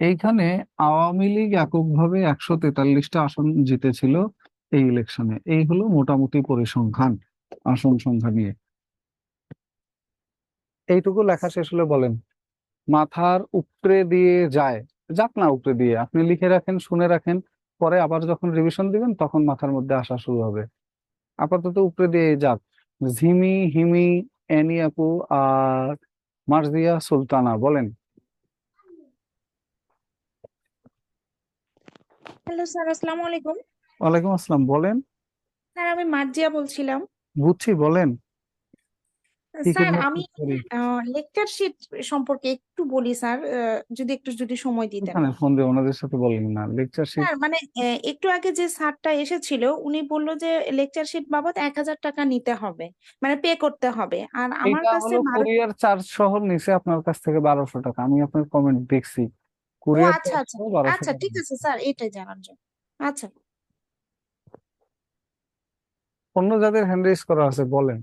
এইখানে আওয়ামী লীগ এককভাবে 143টা আসন জিতেছিল এই ইলেকশনে। এই হলো মোটামুটি পরিসংখ্যান আসন সংখ্যা নিয়ে। এইটুকু লেখা শেষ হলে বলেন মাথার উপরে দিয়ে যায়, যাক না উপরে দিয়ে, আপনি লিখে রাখেন, শুনে রাখেন, পরে আবার যখন রিভিশন দিবেন তখন মাথার মধ্যে আসা শুরু হবে। আপাতত উপরে দিয়ে যাক। ঝিমি, হিমি, অ্যানি আপু আর মার্জিয়া সুলতানা বলেন। হ্যালো স্যার, আসসালামু আলাইকুম। ওয়ালাইকুম আসসালাম, বলেন। স্যার, আমি মার্জিয়া বলছিলাম। বুঝছি, বলেন কি স্যার, করে আমি help করি। লেকচার শিট সম্পর্কে একটু বলি স্যার, যদি সময় দিতেন। এখানে ফোন দিয়ে ওনাদের সাথে বলেন না, লেকচার শিট। স্যার মানে একটু আগে যে স্যারটা এসেছিল উনি বললো যে লেকচার শিট বাবদ 1,000 টাকা নিতে হবে, মানে পে করতে হবে, আর আমার এইটা কাছে হলো 12। কুরিয়ার চার্জ সহ নিছে আপনার কাছ থেকে 1200 টাকা। আমি আপনার কমেন্ট দেখছি, ও কুরিয়ার আচ্ছা চার্জ আচ্ছা। সহ 1200 আচ্ছা টাকা ঠিক আছে নিছে। স্যার, এটাই জানার জন্য। আচ্ছা। অন্য যাদের হ্যান্ড রেজ করা আছে বলেন।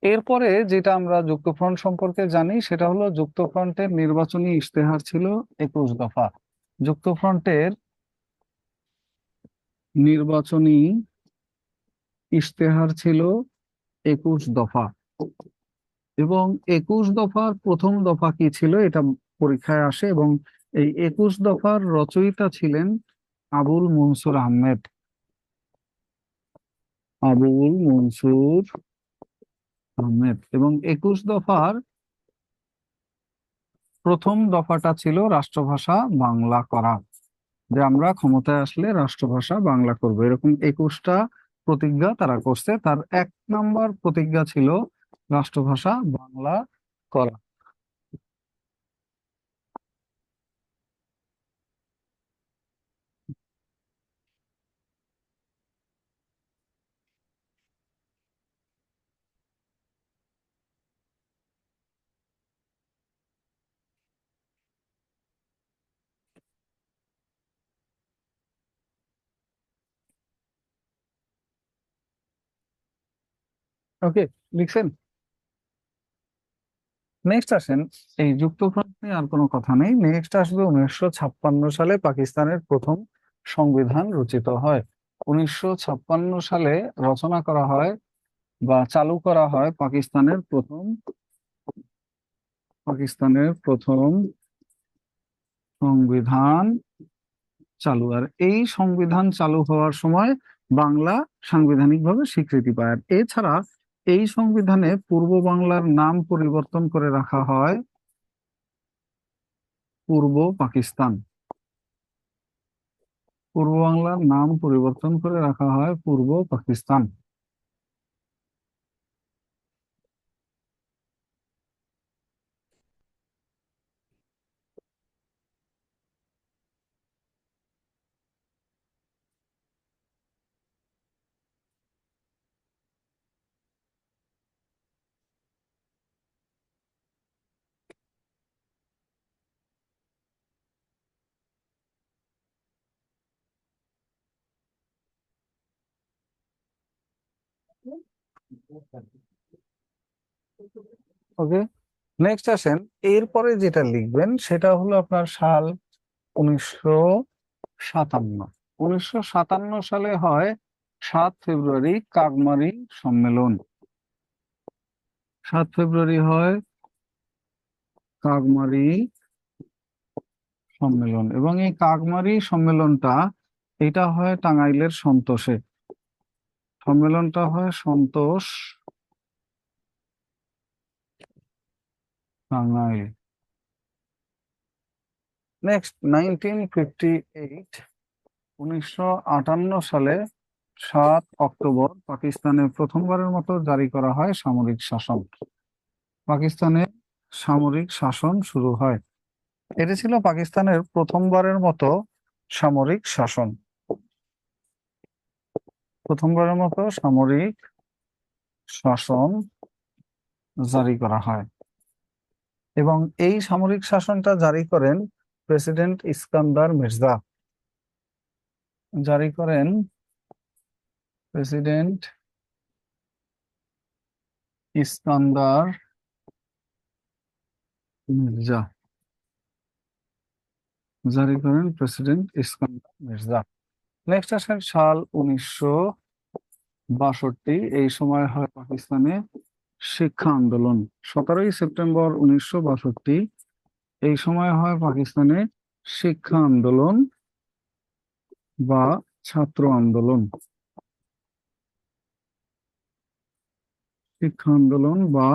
এরপরে যেটা আমরা যুক্তফ্রন্ট সম্পর্কে জানি সেটা হলো যুক্তফ্রন্টের নির্বাচনী ইশতেহার ছিল 21 দফা। যুক্তফ্রন্টের নির্বাচনী ইশতেহার ছিল 21 দফা। এবং 21 দফার প্রথম দফা কি ছিল এটা পরীক্ষায় আসে, এবং এই 21 দফার রচয়িতা ছিলেন আবুল মনসুর আহমেদ। আবুল মনসুর আহমেদ। এবং 21 দফার প্রথম দফাটা ছিল রাষ্ট্রভাষা বাংলা করা, যে আমরা ক্ষমতায় আসলে রাষ্ট্রভাষা বাংলা করব, এরকম 21টা প্রতিজ্ঞা তারা করছে। তার 1 নম্বর প্রতিজ্ঞা ছিল রাষ্ট্রভাষা বাংলা করা। ওকে, লিখছেন। নেক্সট আসেন, এই যুক্তফ্রন্ট নিয়ে আর কোনো কথা নেই। নেক্সট আসবে 1956 সালে পাকিস্তানের প্রথম সংবিধান রচিত হয়। 1956 সালে রচনা করা হয় বা চালু করা হয় পাকিস্তানের প্রথম সংবিধান চালু। আর এই সংবিধান চালু হওয়ার সময় বাংলা সাংবিধানিকভাবে স্বীকৃতি পায়। আর এছাড়া এই সংবিধানে পূর্ব বাংলার নাম পরিবর্তন করে রাখা হয় পূর্ব পাকিস্তান। পূর্ব বাংলার নাম পরিবর্তন করে রাখা হয় পূর্ব পাকিস্তান। ওকে, নেক্সট আসেন। এরপরে যেটা লিখবেন সেটা হলো আপনার সাল 1957। 1957 সালে হয় 7 ফেব্রুয়ারি কাগমারি সম্মেলন। 7 ফেব্রুয়ারি হয় কাগমারি সম্মেলন, এবং এই কাগমারি সম্মেলনটা এটা হয় টাঙ্গাইলের সন্তোষে। সম্মেলনটা হয় সন্তোষ, টাঙ্গাইল। নেক্সট 1958, 1958 সালে 7 অক্টোবর পাকিস্তানে প্রথমবারের মতো জারি করা হয় সামরিক শাসন। পাকিস্তানে সামরিক শাসন শুরু হয়। এটি ছিল পাকিস্তানের প্রথমবারের মতো সামরিক শাসন। প্রথমবারের মতো সামরিক শাসন জারি করা হয়, এবং এই সামরিক শাসনটা জারি করেন প্রেসিডেন্ট ইস্কান্দার মির্জা। জারি করেন প্রেসিডেন্ট ইস্কান্দার মির্জা। জারি করেন প্রেসিডেন্ট ইস্কান্দার মির্জা। নেক্সট আসেন সাল 1962। এই সময় হয় পাকিস্তানে শিক্ষা আন্দোলন। 17 সেপ্টেম্বর 1962 এই সময় হয় পাকিস্তানে শিক্ষা আন্দোলন বা ছাত্র আন্দোলন। শিক্ষা আন্দোলন বা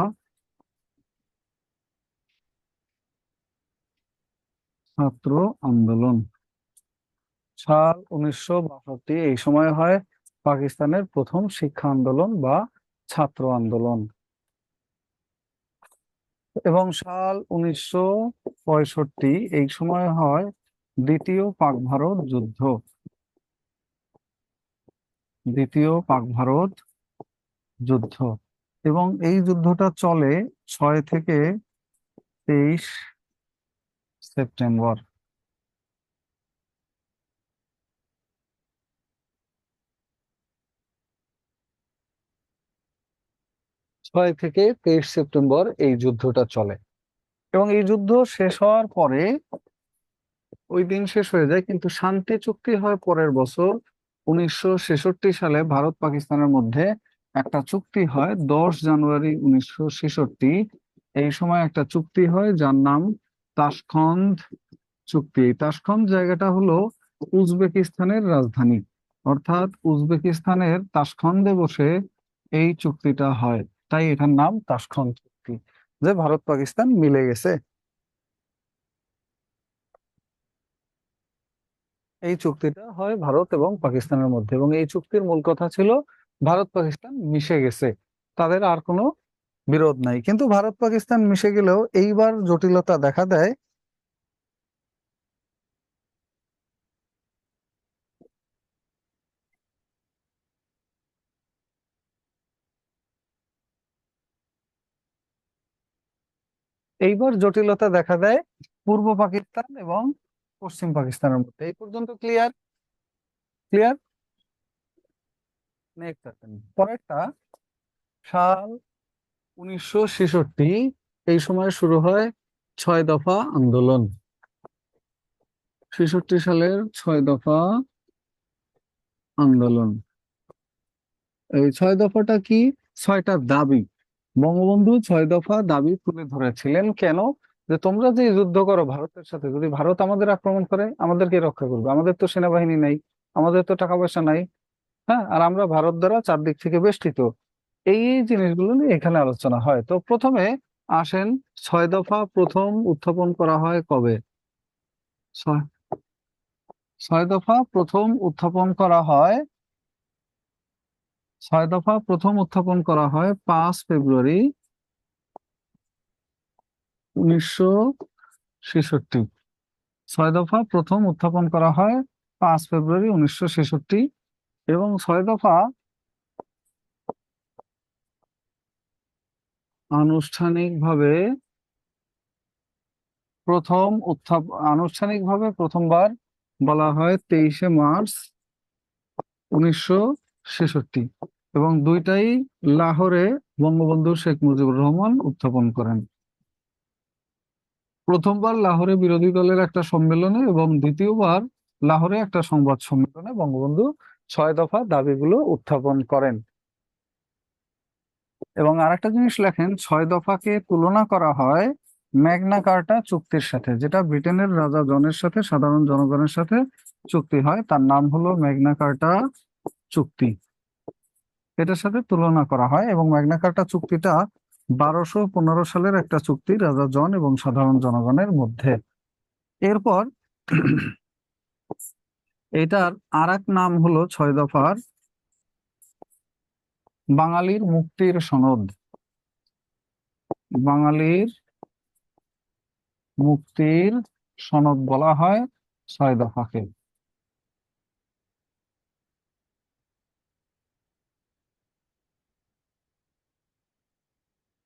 ছাত্র আন্দোলন। সাল 1962 এই সময় হয় পাকিস্তানের প্রথম শিক্ষা আন্দোলন বা ছাত্র আন্দোলন। এবং সাল 1965 এই সময় হয় দ্বিতীয় পাক ভারত যুদ্ধ। দ্বিতীয় পাক ভারত যুদ্ধ, এবং এই যুদ্ধটা চলে 6 থেকে 23 সেপ্টেম্বর। 6 থেকে 23 সেপ্টেম্বর এই যুদ্ধটা চলে, এবং এই যুদ্ধ শেষ হওয়ার পরে, ওই দিন শেষ হয়ে যায়, কিন্তু শান্তি চুক্তি হয় পরের বছর 1966 সালে ভারত পাকিস্তানের মধ্যে একটা চুক্তি হয় 10 জানুয়ারি 1966। এই সময় একটা চুক্তি হয় যার নাম তাশখন্দ চুক্তি। এই তাশখন্দ জায়গাটা হলো উজবেকিস্তানের রাজধানী, অর্থাৎ উজবেকিস্তানের তাশখন্দে বসে এই চুক্তিটা হয়। তাই এটার নাম তাশখন্দ চুক্তি, যে ভারত পাকিস্তান মিলে গেছে। এই চুক্তিটা হয় ভারত এবং পাকিস্তানের মধ্যে, এবং এই চুক্তির মূল কথা ছিল ভারত পাকিস্তান মিশে গেছে, তাদের আর কোনো বিরোধ নাই। কিন্তু ভারত পাকিস্তান মিশে গেলেও এইবার জটিলতা দেখা দেয়। এইবার জটিলতা দেখা দেয় পূর্ব পাকিস্তান এবং পশ্চিম পাকিস্তানের মধ্যে। এই পর্যন্ত ক্লিয়ার? ক্লিয়ার। নেক্সট আসেন পরেরটা। সাল 1966 এই সময় শুরু হয় 6 দফা আন্দোলন। 66 সালের 6 দফা আন্দোলন। এই 6 দফাটা কি? 6টা দাবি। বঙ্গবন্ধু 6 দফা দাবি তুলে ধরেছিলেন। কেন? যে তোমরা যে যুদ্ধ করো ভারতের সাথে, যদি ভারত আমাদের আক্রমণ করে আমাদের কে রক্ষা করবে? আমাদের তো সেনাবাহিনী নাই, আমাদের তো টাকা পয়সা নাই, হ্যাঁ, আর আমরা ভারত দ্বারা চারদিক থেকে বেষ্টিত। এই এই জিনিসগুলো নিয়ে এখানে আলোচনা হয়। তো প্রথমে আসেন, 6 দফা প্রথম উত্থাপন করা হয় কবে? ছয় ছয় দফা প্রথম উত্থাপন করা হয় 5 ফেব্রুয়ারি 1966। 6 দফা প্রথম উত্থাপন করা হয় 5 ফেব্রুয়ারি 1966 এবং 6 দফা আনুষ্ঠানিকভাবে আনুষ্ঠানিকভাবে প্রথমবার বলা হয় 23 মার্চ 1966 এবং দুইটাই লাহোরে বঙ্গবন্ধু শেখ মুজিবুর রহমান উত্থাপন করেন। প্রথমবার লাহোরে বিরোধী দলের একটা সম্মেলনে এবং দ্বিতীয়বার লাহোরে একটা সংবাদ সম্মেলনে বঙ্গবন্ধু 6 দফা দাবিগুলো উত্থাপন করেন। এবং আরেকটা জিনিস লেখেন, 6 দফাকে তুলনা করা হয় ম্যাগনা কার্টা চুক্তির সাথে, যেটা ব্রিটেনের রাজা জনের সাথে সাধারণ জনগণের সাথে চুক্তি হয়, তার নাম হলো ম্যাগনা কার্টা চুক্তি। এটার সাথে তুলনা করা হয় এবং ম্যাগনা কার্টা চুক্তিটা 1215 সালের একটা চুক্তি রাজা জন এবং সাধারণ জনগণের মধ্যে। এরপর এটার আর এক নাম হলো 6 দফার বাঙালির মুক্তির সনদ। বাঙালির মুক্তির সনদ বলা হয় 6 দফাকে।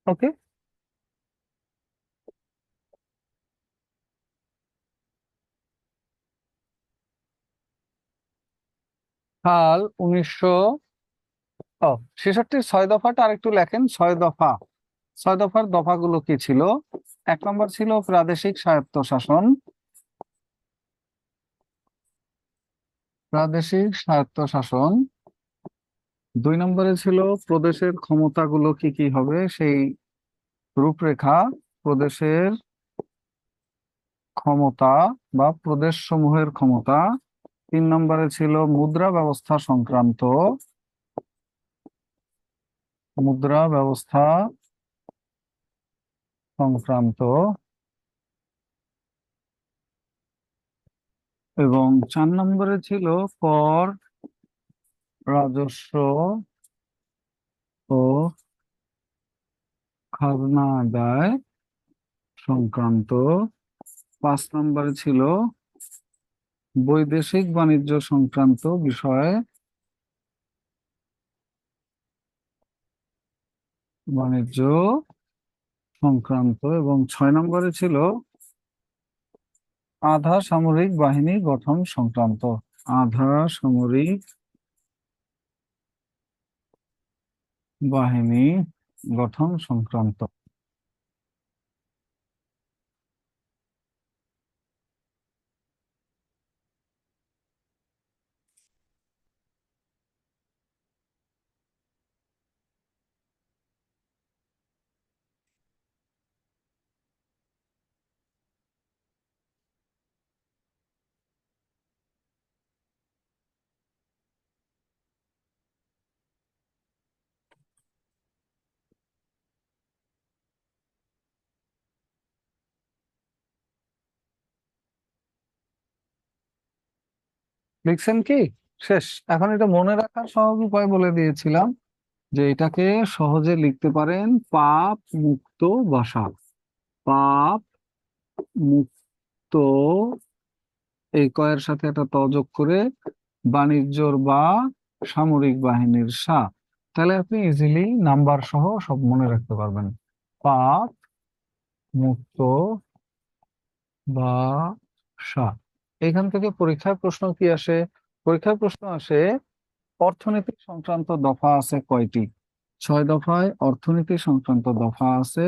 ওকে। সাল 1966 6 দফাটা আরেকটু লেখেন। 6 দফা, 6 দফার দফাগুলো কি ছিল? 1 নম্বর ছিল প্রাদেশিক স্বায়ত্তশাসন। প্রাদেশিক স্বায়ত্তশাসন। 2 নম্বরে ছিল প্রদেশের ক্ষমতাগুলো কি কি হবে সেই রূপরেখা। প্রদেশের ক্ষমতা বা প্রদেশ সমূহের ক্ষমতা। 3 নম্বরে ছিল মুদ্রা ব্যবস্থা সংক্রান্ত, মুদ্রা ব্যবস্থা সংক্রান্ত। এবং 4 নম্বরে ছিল কর, রাজস্ব ও খাজনা আদায় সংক্রান্ত। 5 নম্বরে ছিল বৈদেশিক বাণিজ্য সংক্রান্ত বিষয়ে, বাণিজ্য সংক্রান্ত। এবং 6 নম্বরে ছিল আধা সামরিক বাহিনী গঠন সংক্রান্ত, আধা সামরিক বাহিনী গঠন সংক্রান্ত। লিখছেন কি? শেষ? এখন এটা মনে রাখার সহজ উপায় বলে দিয়েছিলাম যে এটাকে সহজে লিখতে পারেন পাপ মুক্ত ভাষা। পাপ মুক্ত, এই কয়ের সাথে একটা ত যোগ করে বাণিজ্যর বা সামরিক বাহিনীর সা, তাহলে আপনি ইজিলি নাম্বার সহ সব মনে রাখতে পারবেন। পাপ মুক্ত ভাষা। এখান থেকে পরীক্ষার প্রশ্ন কি আসে? পরীক্ষার প্রশ্ন আসে অর্থনীতি সংক্রান্ত দফা আছে কয়টি? 6 দফায় অর্থনীতি সংক্রান্ত দফা আছে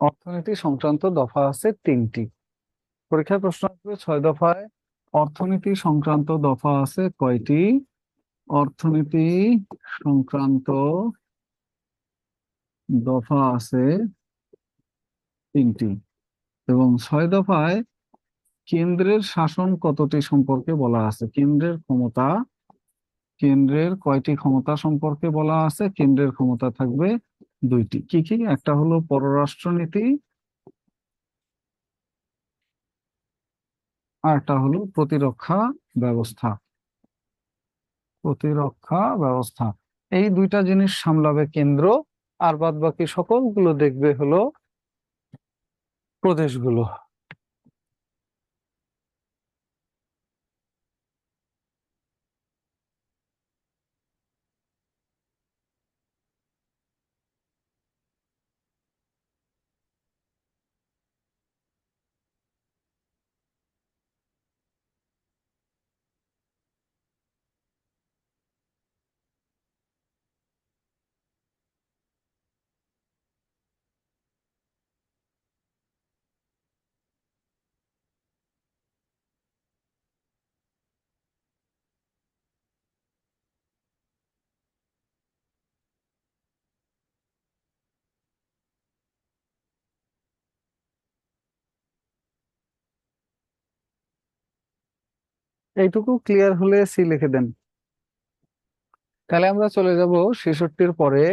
অর্থনীতি সংক্রান্ত দফা আছে 3টি। পরীক্ষার প্রশ্ন আসবে 6 দফায় অর্থনীতি সংক্রান্ত দফা আছে কয়টি? অর্থনীতি সংক্রান্ত দফা আছে 3টি। এবং 6 দফায় কেন্দ্রের শাসন কতটি সম্পর্কে বলা আছে। কেন্দ্রের ক্ষমতা, কেন্দ্রের কয়টি ক্ষমতা সম্পর্কে বলা আছে? কেন্দ্রের ক্ষমতা থাকবে দুইটি, কি কি? একটা হলো পররাষ্ট্রনীতি, আর একটা হলো প্রতিরক্ষা ব্যবস্থা। প্রতিরক্ষা ব্যবস্থা, এই দুইটা জিনিস সামলাবে কেন্দ্র, আর বাদ বাকি সকলগুলো দেখবে হলো প্রদেশগুলো। এইটুকু ক্লিয়ার হলে সি লিখে দেন। তাহলে আমরা চলে যাব 66-র পরে।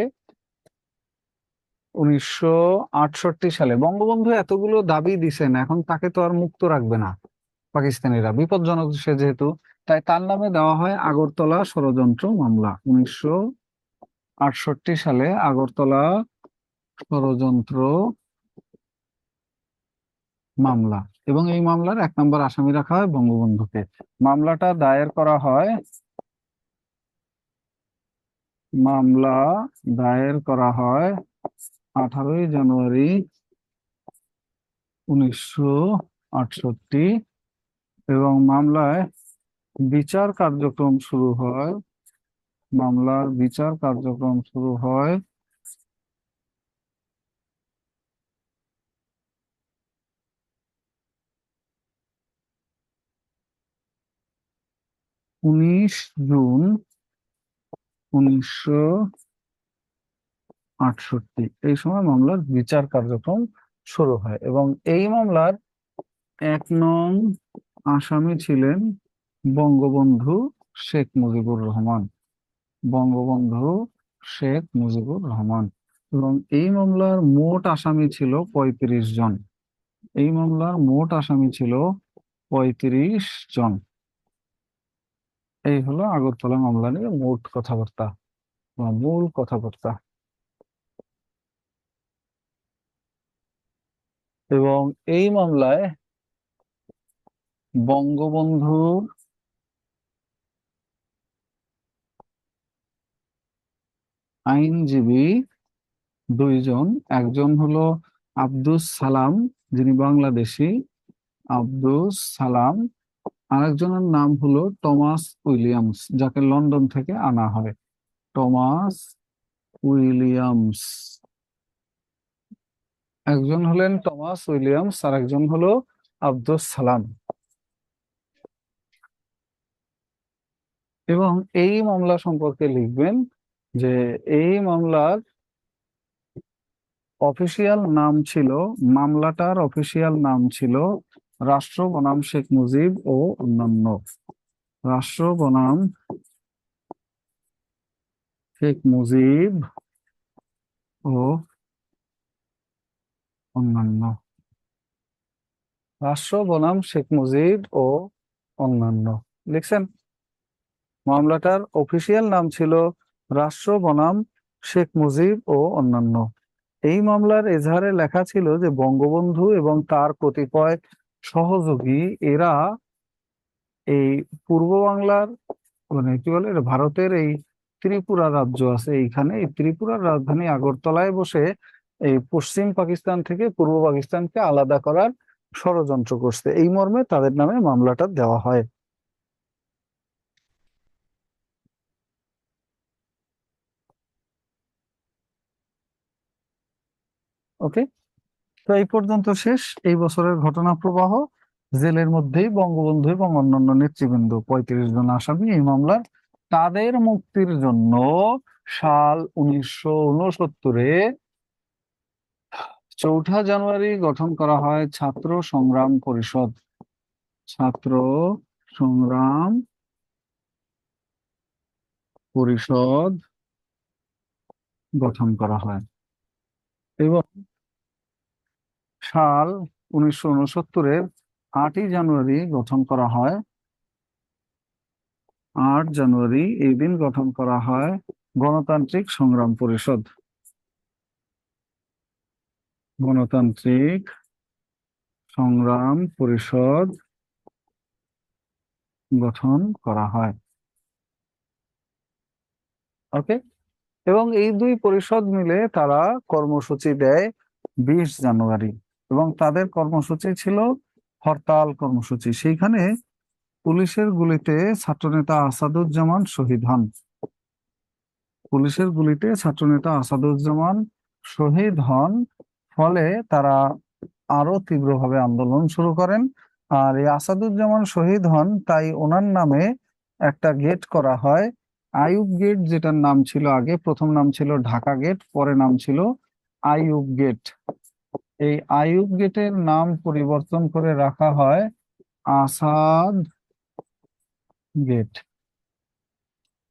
1968 সালে বঙ্গবন্ধু এতগুলো দাবি দিছেন, এখন তাকে তো আর মুক্ত রাখবে না পাকিস্তানিরা, বিপজ্জনক সে যেহেতু। তাই তার নামে দেওয়া হয় আগরতলা ষড়যন্ত্র মামলা। 1968 সালে আগরতলা ষড়যন্ত্র মামলা, এবং এই মামলার 1 নম্বর আসামি রাখা হয় বঙ্গবন্ধুকে। মামলাটা দায়ের করা হয়, মামলা দায়ের করা হয় 18ই জানুয়ারি 1968, এবং মামলায় বিচার কার্যক্রম শুরু হয়। মামলার বিচার কার্যক্রম শুরু হয় 19 জুন 1968। এই সময় মামলার বিচার কার্যক্রম শুরু হয়, এবং এই মামলার 1 নং আসামি ছিলেন বঙ্গবন্ধু শেখ মুজিবুর রহমান। বঙ্গবন্ধু শেখ মুজিবুর রহমান, এবং এই মামলার মোট আসামি ছিল 35 জন। এই মামলার মোট আসামি ছিল 35 জন। এই হলো আগরতলা মামলা নিয়ে মোট কথাবার্তা বা মূল কথাবার্তা। এবং এই মামলায় বঙ্গবন্ধুর আইনজীবী 2 জন। একজন হলো আব্দুস সালাম, যিনি বাংলাদেশী, আব্দুস সালাম। আরেকজনের নাম হলো টমাস উইলিয়ামস, যাকে লন্ডন থেকে আনা হয়। টমাস উইলিয়ামস, একজন হলেন টমাস উইলিয়ামস, আর একজন হলো আব্দুস সালাম। এবং এই মামলা সম্পর্কে লিখবেন যে এই মামলার অফিসিয়াল নাম ছিল, মামলাটার অফিসিয়াল নাম ছিল রাষ্ট্র বনাম শেখ মুজিব ও অন্যান্য। রাষ্ট্র বনাম শেখ মুজিব ও অন্যান্য। রাষ্ট্র বনাম শেখ মুজিব ও অন্যান্য লিখছেন। মামলাটার অফিসিয়াল নাম ছিল রাষ্ট্র বনাম শেখ মুজিব ও অন্যান্য। এই মামলার এজাহারে লেখা ছিল যে বঙ্গবন্ধু এবং তার কতিপয় সহযোগী এরা এই পূর্ব বাংলার, মানে কি বলে এটা, ভারতের এই ত্রিপুরা রাজ্য আছে, এইখানে এই ত্রিপুরার রাজধানী আগরতলায় বসে এই পশ্চিম পাকিস্তান থেকে পূর্ব পাকিস্তানকে আলাদা করার ষড়যন্ত্র করছে। এই মর্মে তাদের নামে মামলাটা দেওয়া হয়। ওকে, তো এই পর্যন্ত শেষ এই বছরের ঘটনা প্রবাহ। জেলের মধ্যেই বঙ্গবন্ধু এবং অন্যান্য নেতৃবৃন্দ 35 জন আসামি এই মামলার। তাদের মুক্তির জন্য সাল 1969-এ 4 জানুয়ারি গঠন করা হয় ছাত্র সংগ্রাম পরিষদ। ছাত্র সংগ্রাম পরিষদ গঠন করা হয়। এবং সাল 1969-এর 8ই জানুয়ারি গঠন করা হয়। 8 জানুয়ারি এই দিন গঠন করা হয় গণতান্ত্রিক সংগ্রাম পরিষদ। গণতান্ত্রিক সংগ্রাম পরিষদ গঠন করা হয়। ওকে। এবং এই দুই পরিষদ মিলে তারা কর্মসূচি দেয় 20 জানুয়ারি, এবং তাদের কর্মসূচি ছিল হরতাল কর্মসূচি। সেইখানে পুলিশের গুলিতে ছাত্রনেতা আসাদুজ্জামান শহীদ হন। পুলিশের গুলিতে ছাত্রনেতা আসাদুজ্জামান শহীদ হন। ফলে তারা আরো তীব্রভাবে আন্দোলন শুরু করেন। আর এই আসাদুজ্জামান শহীদ হন তাই ওনার নামে একটা গেট করা হয়, আইয়ুব গেট, যেটার নাম ছিল আগে, প্রথম নাম ছিল ঢাকা গেট, পরে নাম ছিল আইয়ুব গেট। এই আইয়ুব গেটের নাম পরিবর্তন করে রাখা হয় আসাদ গেট।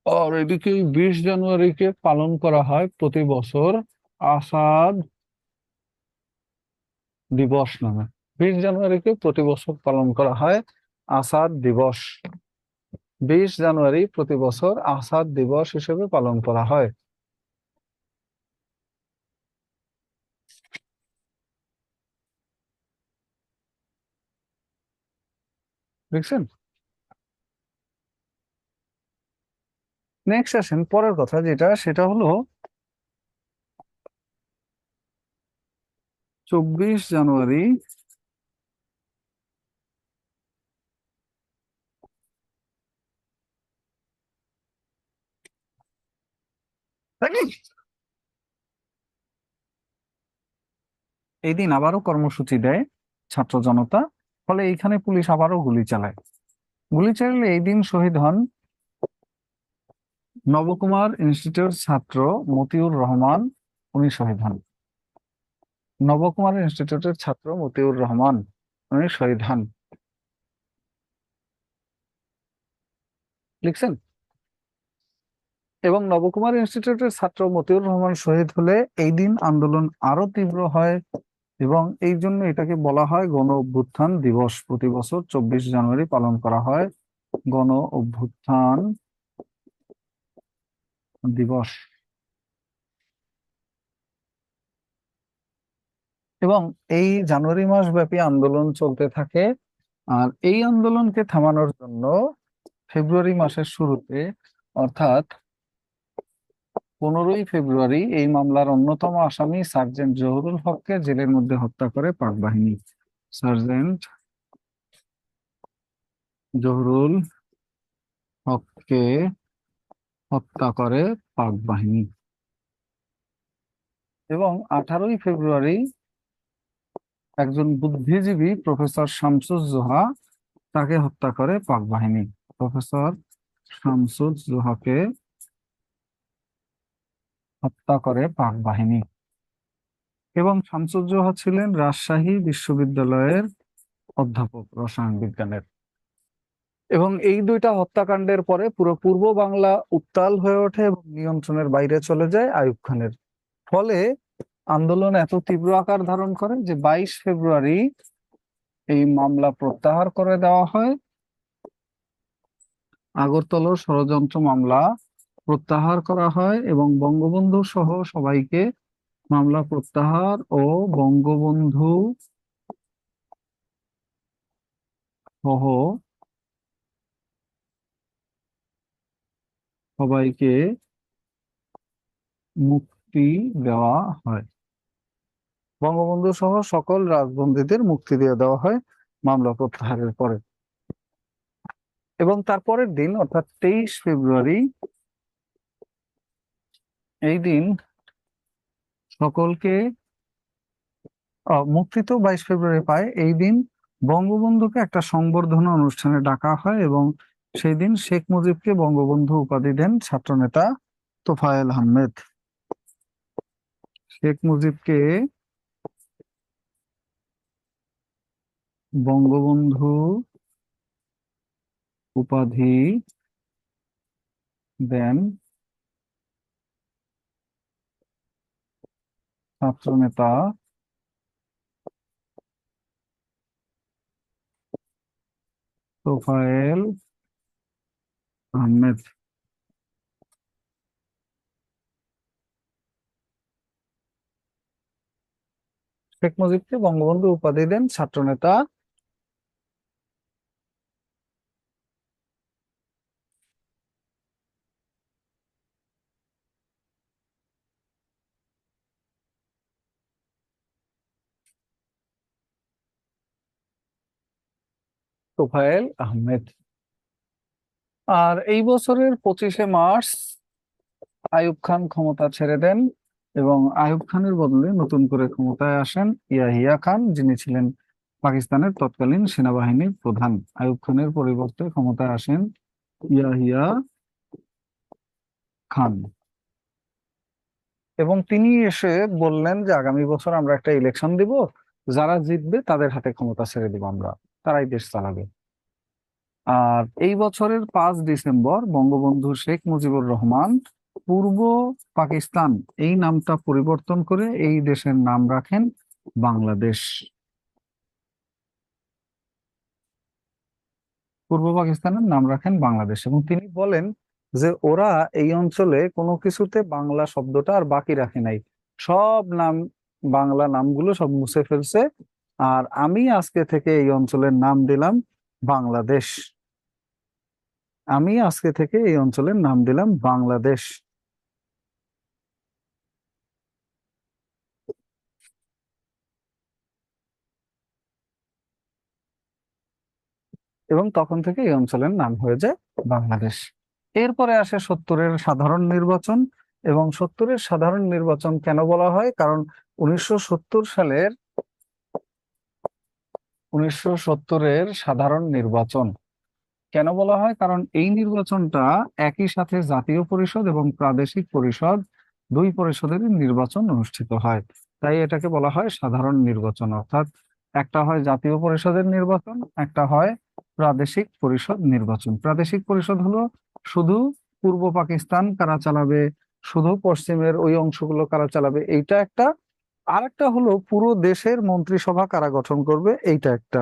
আর এদিকে 20 জানুয়ারিকে পালন করা হয় প্রতি বছর আসাদ দিবস নামে। 20 জানুয়ারিকে প্রতি বছর পালন করা হয় আসাদ দিবস। 20 জানুয়ারি প্রতি বছর আসাদ দিবস হিসেবে পালন করা হয়। দেখছেন? নেক্সট আসেন পরের কথা, সেটা হলো 24 জানুয়ারি এই দিন আবারও কর্মসূচি দেয় ছাত্র জনতা। ফলে এইখানে পুলিশ আবারও গুলি চালায়। গুলি চালালে এই দিন শহীদ হন নবকুমার ইনস্টিটিউট ছাত্র মতিউর রহমান। উনি শহীদ হন। নবকুমার ইনস্টিটিউটের ছাত্র মতিউর রহমান উনি শহীদ হন। লিখছেন? এবং নবকুমার ইনস্টিটিউটের ছাত্র মতিউর রহমান শহীদ হলে এই দিন আন্দোলন আরো তীব্র হয়, এবং এই জন্য এটাকে বলা হয় গণ অভ্যুত্থান দিবস। প্রতি বছর 24 জানুয়ারি পালন করা হয় গণ অভ্যুত্থান দিবস। এবং এই জানুয়ারি মাস ব্যাপী আন্দোলন চলতে থাকে। আর এই আন্দোলনকে থামানোর জন্য ফেব্রুয়ারি মাসের শুরুতে, অর্থাৎ 15ই ফেব্রুয়ারি, এই মামলার অন্যতম আসামি সার্জেন্ট জহুরুল হককে জেলের মধ্যে হত্যা করে পাক বাহিনী। সার্জেন্ট জহুরুল হককে হত্যা করে পাক বাহিনী। এবং 18ই ফেব্রুয়ারি একজন বুদ্ধিজীবী প্রফেসর শামসুজ্জোহা, তাকে হত্যা করে পাক বাহিনী। প্রফেসর শামসুজ্জোহাকে হত্যা করে পাক বাহিনী। এবং শামসুজ্জোহা ছিলেন রাজশাহী বিশ্ববিদ্যালয়ের অধ্যাপক রসায়ন বিজ্ঞানের। এবং এই দুইটা হত্যাকাণ্ডের পরে পুরো পূর্ব বাংলা উত্তাল হয়ে ওঠে এবং নিয়ন্ত্রণের বাইরে চলে যায় আইয়ুব খানের। ফলে আন্দোলন এত তীব্র আকার ধারণ করে যে 22 ফেব্রুয়ারি এই মামলা প্রত্যাহার করে দেওয়া হয়। আগরতলার ষড়যন্ত্র মামলা প্রত্যাহার করা হয় এবং বঙ্গবন্ধু সহ সবাইকে মামলা প্রত্যাহার ও বঙ্গবন্ধু সহ সবাইকে মুক্তি দেওয়া হয়। বঙ্গবন্ধু সহ সকল রাজবন্দীদের মুক্তি দিয়ে দেওয়া হয় মামলা প্রত্যাহারের পরে। এবং তারপরের দিন, অর্থাৎ 23 ফেব্রুয়ারি, এই দিন সকলকে মুক্তি তো 22 ফেব্রুয়ারি পায়। এই দিন বঙ্গবন্ধুকে একটা সংবর্ধনা অনুষ্ঠানে ডাকা হয় এবং সেই দিন শেখ মুজিবকে বঙ্গবন্ধু উপাধি দেন ছাত্রনেতা তোফায়েল আহমেদ। শেখ মুজিবকে বঙ্গবন্ধু উপাধি দেন ছাত্রনেতা তোফায়েল আহমেদ। শেখ মুজিবকে বঙ্গবন্ধু উপাধি দেন ছাত্রনেতা তোফায়েল আহমেদ। আর এই বছরের 25শে মার্চ আইয়ুব খান ক্ষমতা ছেড়ে দেন এবং আইয়ুব খানের বদলে নতুন করে ক্ষমতায় আসেন ইয়াহিয়া খান, যিনি ছিলেন পাকিস্তানের তৎকালীন সেনাবাহিনীর প্রধান। আইয়ুব খানের পরিবর্তে ক্ষমতায় আসেন ইয়াহিয়া খান এবং তিনি এসে বললেন যে আগামী বছর আমরা একটা ইলেকশন দিব, যারা জিতবে তাদের হাতে ক্ষমতা ছেড়ে দিব, আমরা তারাই দেশ চালাবে। আর এই বছরের 5 ডিসেম্বর বঙ্গবন্ধু শেখ মুজিবুর রহমান পূর্ব পাকিস্তান এই নামটা পরিবর্তন করে এই দেশের নাম রাখেন বাংলাদেশ। পূর্ব পাকিস্তানের নাম রাখেন বাংলাদেশ এবং তিনি বলেন যে ওরা এই অঞ্চলে কোনো কিছুতে বাংলা শব্দটা আর বাকি রাখে নাই, সব নাম, বাংলা নামগুলো সব মুছে ফেলছে, আর আমি আজকে থেকে এই অঞ্চলের নাম দিলাম বাংলাদেশ। আমি আজকে থেকে এই অঞ্চলের নাম দিলাম বাংলাদেশ। এবং তখন থেকে এই অঞ্চলের নাম হয়ে যায় বাংলাদেশ। এরপরে আসে 70-এর সাধারণ নির্বাচন। এবং 70-এর সাধারণ নির্বাচন কেন বলা হয়? কারণ 1970 সালের 1970-এর সাধারণ নির্বাচন কেন বলা হয়? কারণ এই নির্বাচনটা একই সাথে জাতীয় পরিষদ এবং প্রাদেশিক পরিষদ, দুই পরিষদের নির্বাচন অনুষ্ঠিত হয়। তাই এটাকে বলা হয় সাধারণ নির্বাচন। অর্থাৎ একটা হয় জাতীয় পরিষদের নির্বাচন, একটা হয় প্রাদেশিক পরিষদ নির্বাচন। প্রাদেশিক পরিষদ হলো শুধু পূর্ব পাকিস্তান কারা চালাবে, শুধু পশ্চিমের ওই অংশগুলো কারা চালাবে, এইটা একটা। আর একটা হলো পুরো দেশের মন্ত্রিসভা কারা গঠন করবে, এইটা একটা।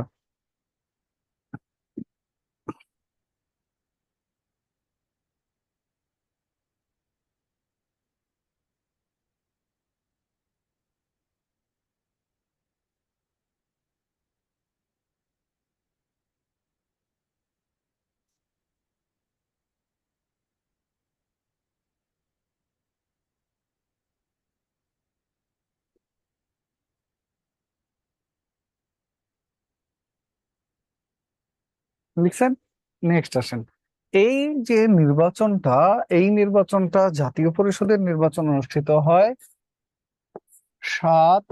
লিখছেন? নেক্সট আসেন। এই যে নির্বাচনটা, এই নির্বাচনটা জাতীয় পরিষদের নির্বাচন অনুষ্ঠিত হয় 7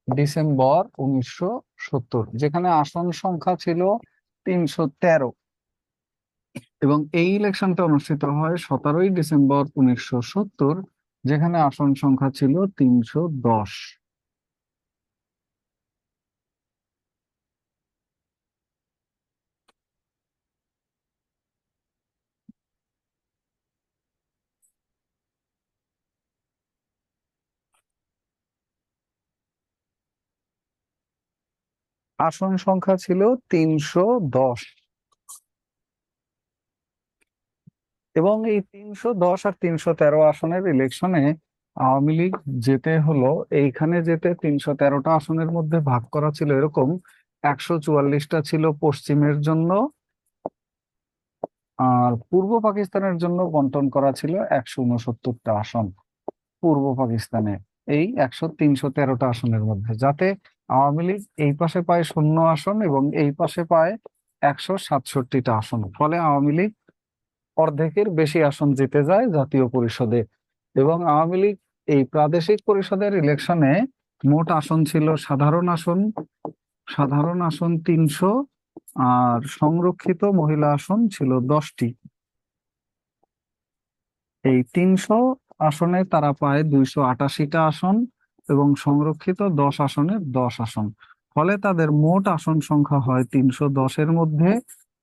ডিসেম্বর 1970, যেখানে আসন সংখ্যা ছিল 313। এবং এই ইলেকশনটা অনুষ্ঠিত হয় 17ই ডিসেম্বর 1970, যেখানে আসন সংখ্যা ছিল 310। আসন সংখ্যা ছিল 310। এবং এই 310 আর 313 আসনের ইলেকশনে আওয়ামী লীগ যেতে হলো। এইখানে যেতে 313টা আসনের মধ্যে ভাগ করা ছিল এরকম: 144টা ছিল পশ্চিমের জন্য, আর পূর্ব পাকিস্তানের জন্য বন্টন করা ছিল 169টা আসন। পূর্ব পাকিস্তানে এই 313টা আসনের মধ্যে, যাতে আওয়ামী লীগ এই পাশে পায় 0 আসন এবং এই পাশে পায় 167টা আসন। ফলে আওয়ামী লীগ অর্ধেকের বেশি আসন জিতে যায় জাতীয় পরিষদে। এবং আওয়ামী লীগ এই প্রাদেশিক পরিষদের ইলেকশনে মোট আসন ছিল সাধারণ আসন 300, আর সংরক্ষিত মহিলা আসন ছিল 10টি। এই 300 আসনে তারা পায় 288টা আসন এবং সংরক্ষিত 10 আসনে 10 আসন। ফলে তাদের মোট আসন সংখ্যা হয় 310-এর মধ্যে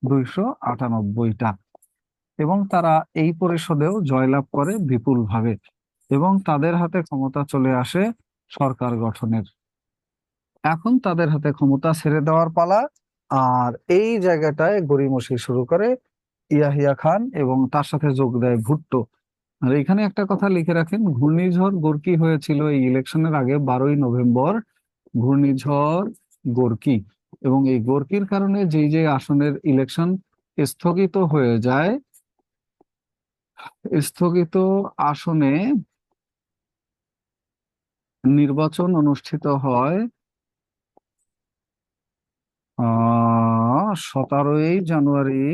298টা। এবং তারা এই পরিষদেও জয়লাভ করে বিপুলভাবে এবং তাদের হাতে ক্ষমতা চলে আসে সরকার গঠনের। এখন তাদের হাতে ক্ষমতা ছেড়ে দেওয়ার পালা। আর এই জায়গাটায় গড়িমসি শুরু করে ইয়াহিয়া খান এবং তার সাথে যোগ দেয় ভুট্টো। আর এখানে একটা কথা লিখে রাখেন, ঘূর্ণিঝড় গোর্কি হয়েছিল এই ইলেকশনের আগে 12ই নভেম্বর। ঘূর্ণিঝড় গোর্কি, এবং এই গোর্কির কারণে যেই যে আসনের ইলেকশন স্থগিত হয়ে যায়, স্থগিত আসনে নির্বাচন অনুষ্ঠিত হয় 17ই জানুয়ারি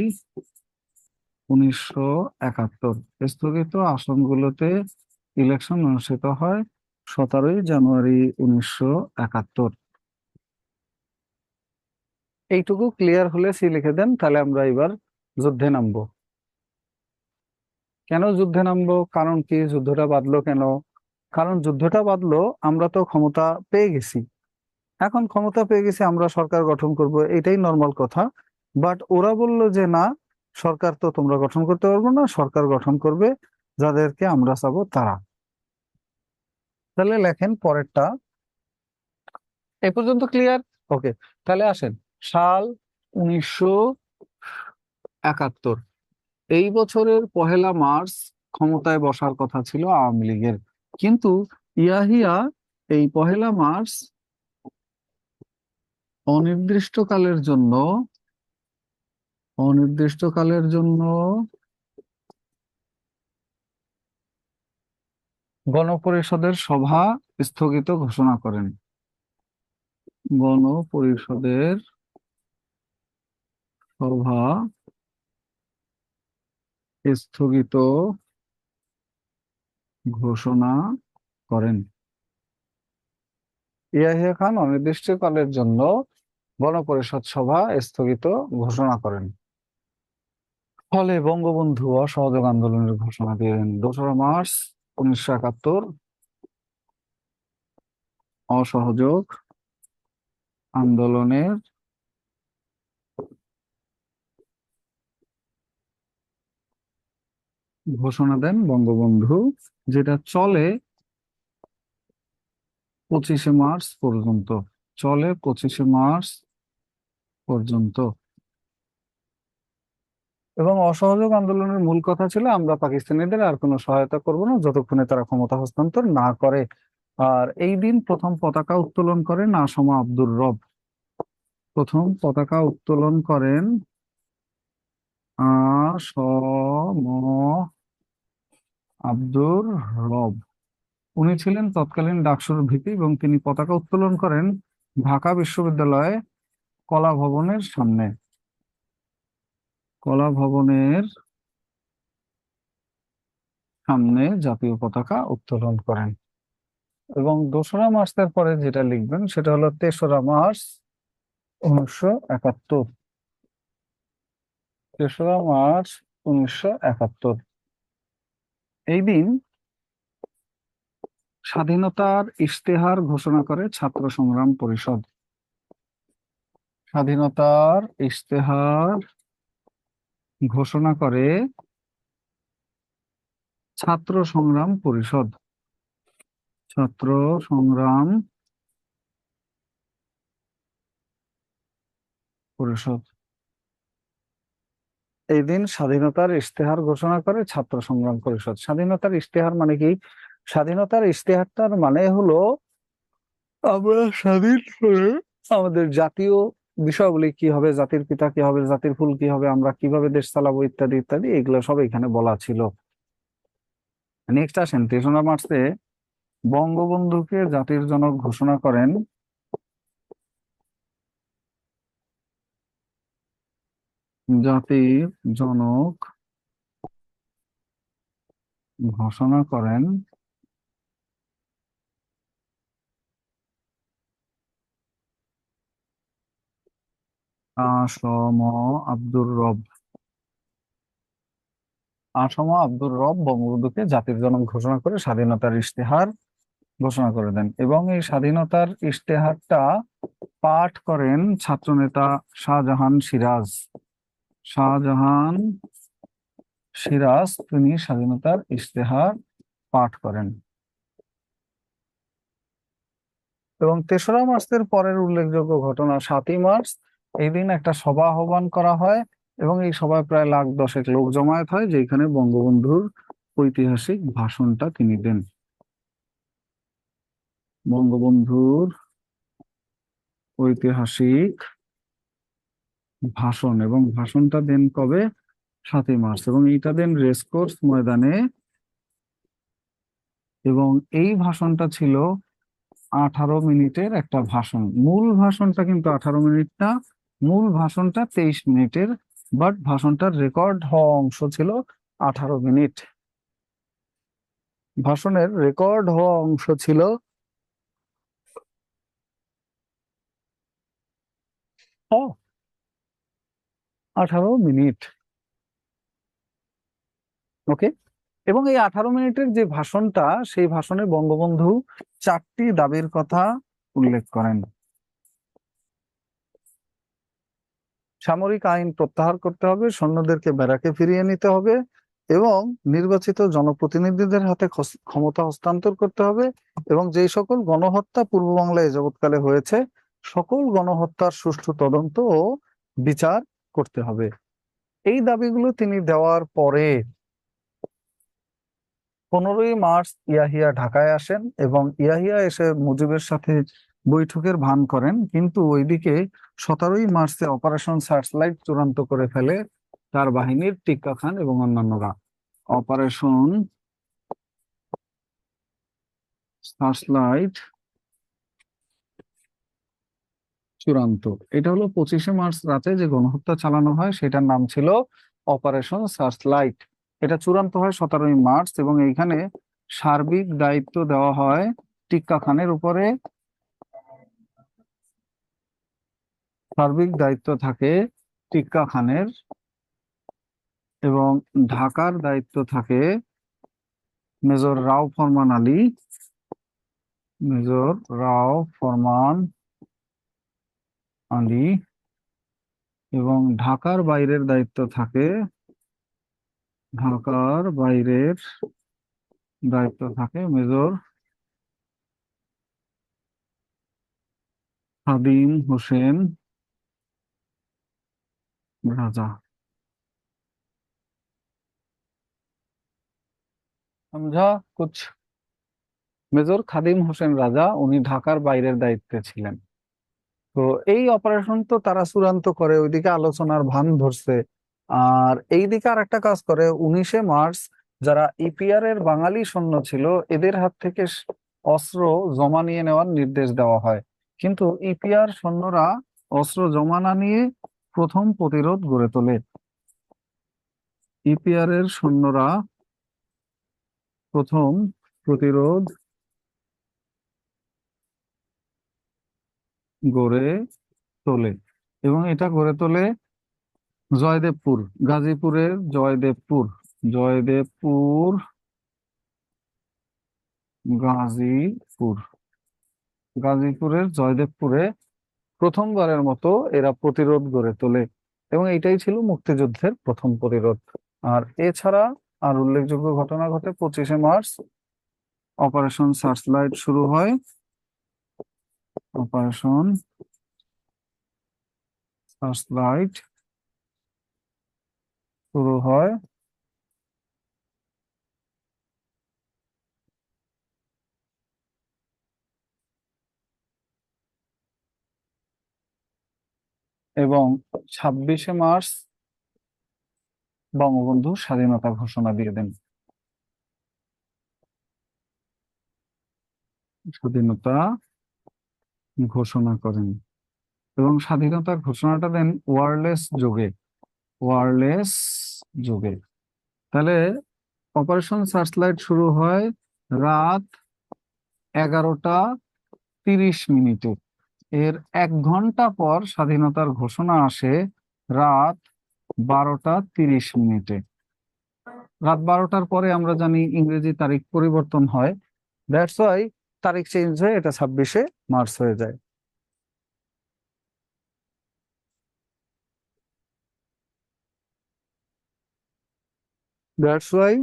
1971। স্থগিত আসনগুলোতে ইলেকশন অনুষ্ঠিত হয় 17ই জানুয়ারি 1971। এইটুকু ক্লিয়ার হলে সি লিখে দেন, তাহলে আমরা এবার যুদ্ধে নামবো। কেন যুদ্ধে নামবো, কারণ কি, যুদ্ধটা বাঁধলো কেন? কারণ যুদ্ধটা বাঁধলো, আমরা তো ক্ষমতা পেয়ে গেছি। এখন ক্ষমতা পেয়ে গেছি, আমরা সরকার গঠন করব, এটাই নর্মাল কথা। বাট ওরা বলল যে না, সরকার তো তোমরা গঠন করতে পারবে না, সরকার গঠন করবে যাদেরকে আমরা চাবো তারা। তাহলে লেখেন পরেরটা। এই পর্যন্ত ক্লিয়ার? ওকে। তাহলে আসেন, সাল 1971। এই বছরের 1লা মার্চ ক্ষমতায় বসার কথা ছিল আওয়ামী লীগের, কিন্তু ইয়াহিয়া এই 1লা মার্চ অনির্দিষ্টকালের জন্য অনির্দিষ্টকালের জন্য গণপরিষদের সভা স্থগিত ঘোষণা করেন। গণপরিষদের সভা স্থগিত ঘোষণা করেন। ইয়াহিয়া খান অনির্দিষ্টকালের জন্য গণপরিষদ সভা স্থগিত ঘোষণা করেন। ফলে বঙ্গবন্ধু অসহযোগ আন্দোলনের ঘোষণা দিলেন 2রা মার্চ 1971। অসহযোগ আন্দোলনের ঘোষণা দেন বঙ্গবন্ধু, যেটা চলে 25শে মার্চ পর্যন্ত। চলে 25শে মার্চ পর্যন্ত। এবং অসহযোগ আন্দোলনের মূল কথা ছিল, আমরা পাকিস্তানিদের আর কোনো সহায়তা করব না যতক্ষণে তারা ক্ষমতা হস্তান্তর না করে। আর এই দিন প্রথম পতাকা উত্তোলন করেন আসম আব্দুর রব। প্রথম পতাকা উত্তোলন করেন আসম আব্দুর রব। উনি ছিলেন তৎকালীন ডাকসুর ভিপি এবং তিনি পতাকা উত্তোলন করেন ঢাকা বিশ্ববিদ্যালয়ে কলা ভবনের সামনে। কলা ভবনের সামনে জাতীয় পতাকা উত্তোলন করেন। এবং 2রা মার্চের পরে যেটা লিখবেন সেটা হলো 3রা মার্চ 1971। 3রা মার্চ 1971। এই দিন স্বাধীনতার ইশতেহার ঘোষণা করে ছাত্র সংগ্রাম পরিষদ। স্বাধীনতার ইশতেহার ঘোষণা করে ছাত্র সংগ্রাম পরিষদ। ছাত্র সংগ্রাম পরিষদ। এই দিন স্বাধীনতার ইশতেহার ঘোষণা করে ছাত্র সংগ্রাম পরিষদ। স্বাধীনতার ইশতেহার মানে কি? স্বাধীনতার ইশতেহারটার মানে হলো, আমরা স্বাধীন হলে আমাদের জাতীয় বিষয়গুলি কি হবে, জাতির পিতা কি হবে, জাতির ফুল কি হবে, আমরা কিভাবে দেশ চালাবো, ইত্যাদি ইত্যাদি, এগুলো সব এখানে বলা ছিল। নেক্সট আসেন, 3রা মার্চে বঙ্গবন্ধুকে জাতির জনক ঘোষণা করেন। জাতির জনক ঘোষণা করেন আসম আব্দুর রব। আসম আব্দুর রব বঙ্গবন্ধুকে জাতির জনক ঘোষণা করে স্বাধীনতার ইশতেহার ঘোষণা করে দেন, এবং এই স্বাধীনতার ইশতেহারটা পাঠ করেন ছাত্রনেতা শাহজাহান সিরাজ। শাহজাহান সিরাজ তিনি স্বাধীনতার ইশতেহার পাঠ করেন। এবং 3রা মার্চের পরের উল্লেখযোগ্য ঘটনা 7ই মার্চ। এই দিন একটা সভা আহ্বান করা হয় এবং এই সভায় প্রায় লাখ দশেক লোক জমায়েত হয়, যেখানে বঙ্গবন্ধুর ঐতিহাসিক ভাষণটা তিনি দেন। বঙ্গবন্ধুর ঐতিহাসিক ভাষণ, এবং ভাষণটা দেন কবে? 7ই মার্চ, এবং এইটা দেন রেসকোর্স ময়দানে। এবং এই ভাষণটা ছিল 18 মিনিটের একটা ভাষণ। মূল ভাষণটা কিন্তু 18 মিনিট না, মূল ভাষণটা 23 মিনিটের, বাট ভাষণটার রেকর্ড হওয়া অংশ ছিল 18 মিনিট। ভাষণের রেকর্ড হওয়া অংশ ছিল 18 মিনিট। ওকে। এবং এই 18 মিনিটের যে ভাষণটা, সেই ভাষণে বঙ্গবন্ধু 4টি দাবির কথা উল্লেখ করেন। সামরিক আইন প্রত্যাহার করতে হবে, সৈন্যদেরকে ব্যারাকে ফিরিয়ে নিতে হবে, এবং নির্বাচিত জনপ্রতিনিধিদের হাতে ক্ষমতা হস্তান্তর করতে হবে, এবং যেই সকল গণহত্যা পূর্ব বাংলায় যাবৎকালে হয়েছে, সকল গণহত্যার সুষ্ঠু তদন্ত ও বিচার করতে হবে। এই দাবিগুলো তিনি দেওয়ার পরে 15ই মার্চ ইয়াহিয়া ঢাকায় আসেন, এবং ইয়াহিয়া এসে মুজিবের সাথে বৈঠকের ভান করেন, কিন্তু ওইদিকে 17ই মার্চে অপারেশন সার্চলাইট চূড়ান্ত করে ফেলে তার বাহিনীর টিক্কা খান এবং অন্যান্যরা। অপারেশন সার্চলাইট চূড়ান্ত, এটা হলো 25শে মার্চ রাতে যে গণহত্যা চালানো হয়, সেটার নাম ছিল অপারেশন সার্চলাইট। এটা চূড়ান্ত হয় 17ই মার্চ, এবং এইখানে সার্বিক দায়িত্ব দেওয়া হয় টিক্কা খানের উপরে। সার্বিক দায়িত্ব থাকে টিক্কা খানের, এবং ঢাকার দায়িত্ব থাকে মেজর রাও ফরমান আলী। মেজর রাও ফরমান আলী। এবং ঢাকার বাইরের দায়িত্ব থাকে, ঢাকার বাইরের দায়িত্ব থাকে মেজর খাদিম হোসেন রাজা। সমঝা কুছ? মেজর খাদিম হোসেন রাজা, উনি ঢাকার বাইরের দায়িত্বে ছিলেন। তো এই অপারেশন তো তারা চূড়ান্ত করে, ওইদিকে আলোচনার ভান ধরছে। আর এইদিকে আর একটা কাজ করে, 19শে মার্চ যারা ইপিআর এর বাঙালি সৈন্য ছিল, এদের হাত থেকে অস্ত্র জমা নিয়ে নেওয়ার নির্দেশ দেওয়া হয়। কিন্তু ইপিআর সৈন্যরা অস্ত্র জমা না নিয়ে প্রথম প্রতিরোধ গড়ে তোলে। ইপিআর এর সৈন্যরা প্রথম প্রতিরোধ গড়ে তোলে, এবং এটা গড়ে তোলে জয়দেবপুর, গাজীপুরের জয়দেবপুর। জয়দেবপুর, গাজীপুর, গাজীপুরের জয়দেবপুরে প্রথমবারের মতো এরা প্রতিরোধ গড়ে তোলে, এবং এটাই ছিল মুক্তিযুদ্ধের প্রথম প্রতিরোধ। আর এছাড়া আর উল্লেখযোগ্য ঘটনা ঘটে 25শে মার্চ। অপারেশন সার্চলাইট শুরু হয়। অপারেশন সার্চলাইট শুরু হয় এবং 26শে মার্চ বঙ্গবন্ধু স্বাধীনতা ঘোষণা দিয়ে দেন। স্বাধীনতা ঘোষণা করেন, এবং স্বাধীনতার ঘোষণাটা দেন ওয়্যারলেস যুগে। ওয়্যারলেস যুগে। তাহলে অপারেশন সার্চলাইট শুরু হয় রাত 11টা 30 মিনিটে। এর 1 ঘন্টা পর স্বাধীনতার ঘোষণা আসে রাত 12টা 30 মিনিটে। রাত 12টার পরে আমরা জানি ইংরেজি তারিখ পরিবর্তন হয়, দ্যাটস ওয়াই তারিখ চেঞ্জ হয়ে এটা 26শে মার্চ হয়ে যায়। দ্যাটস ওয়াই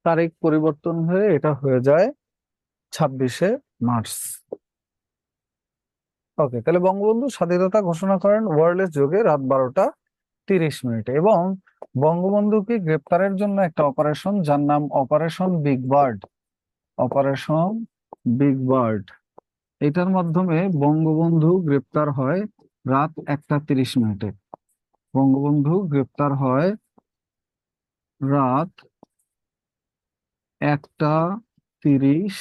তারিখ পরিবর্তন হয়ে এটা হয়ে যায় 26শে মার্চ। ওকে, তাহলে বঙ্গবন্ধু স্বাধীনতা ঘোষণা করেন ওয়্যারলেস যোগে রাত 12টা 30 মিনিটে, এবং বঙ্গবন্ধুকে গ্রেপ্তারের জন্য একটা অপারেশন, যার নাম operation big bird, operation big bird, এটার মাধ্যমে বঙ্গবন্ধু গ্রেপ্তার হয় রাত 1টা 30 মিনিটে। বঙ্গবন্ধু গ্রেপ্তার হয় রাত 1টা 30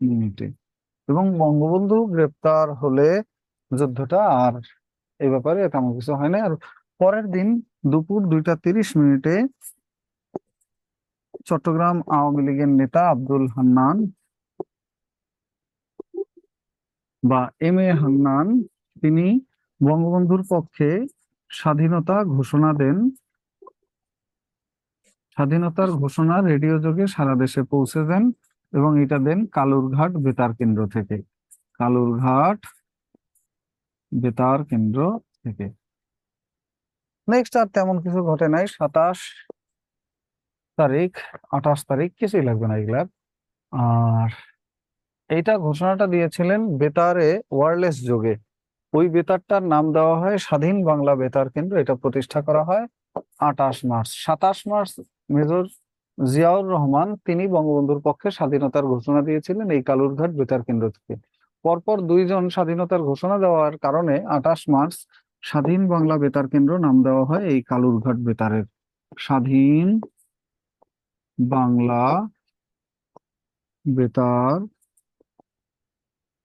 মিনিটে, এবং বঙ্গবন্ধু গ্রেপ্তার হলে যুদ্ধটা আর এই ব্যাপারে তেমন কিছু হয় না। আর পরের দিন দুপুর 2টা 30 মিনিটে চট্টগ্রাম আওয়ামী লীগের নেতা আব্দুল হান্নান বা এম এ হান্নান, তিনি বঙ্গবন্ধুর পক্ষে স্বাধীনতা ঘোষণা দেন। স্বাধীনতার ঘোষণা রেডিও যোগে সারা দেশে পৌঁছে দেন, এবং এটা দেন কালুরঘাট বেতার কেন্দ্র থেকে। কালুরঘাট বেতার কেন্দ্র থেকে। নেক্সট আর তেমন কিছু ঘটে নাই। 27 তারিখ, 28 তারিখ, কিছুই লাগবে না এগুলার। আর এইটা ঘোষণাটা দিয়েছিলেন বেতারে ওয়্যারলেস যোগে। ওই বেতারটার নাম দেওয়া হয় স্বাধীন বাংলা বেতার কেন্দ্র। এটা প্রতিষ্ঠা করা হয় 28 March. 27 March major Ziaur Rahman তিনি বঙ্গবন্ধুর পক্ষে স্বাধীনতার ঘোষণা দিয়েছিলেন এই কালুরঘাট বেতার কেন্দ্র থেকে। পরপর দুইজন স্বাধীনতার ঘোষণা দেওয়ার কারণে 28 মার্চ স্বাধীন বাংলা বেতার কেন্দ্র নাম দেওয়া হয় এই কালুরঘাট বেতারের। স্বাধীন বাংলা বেতার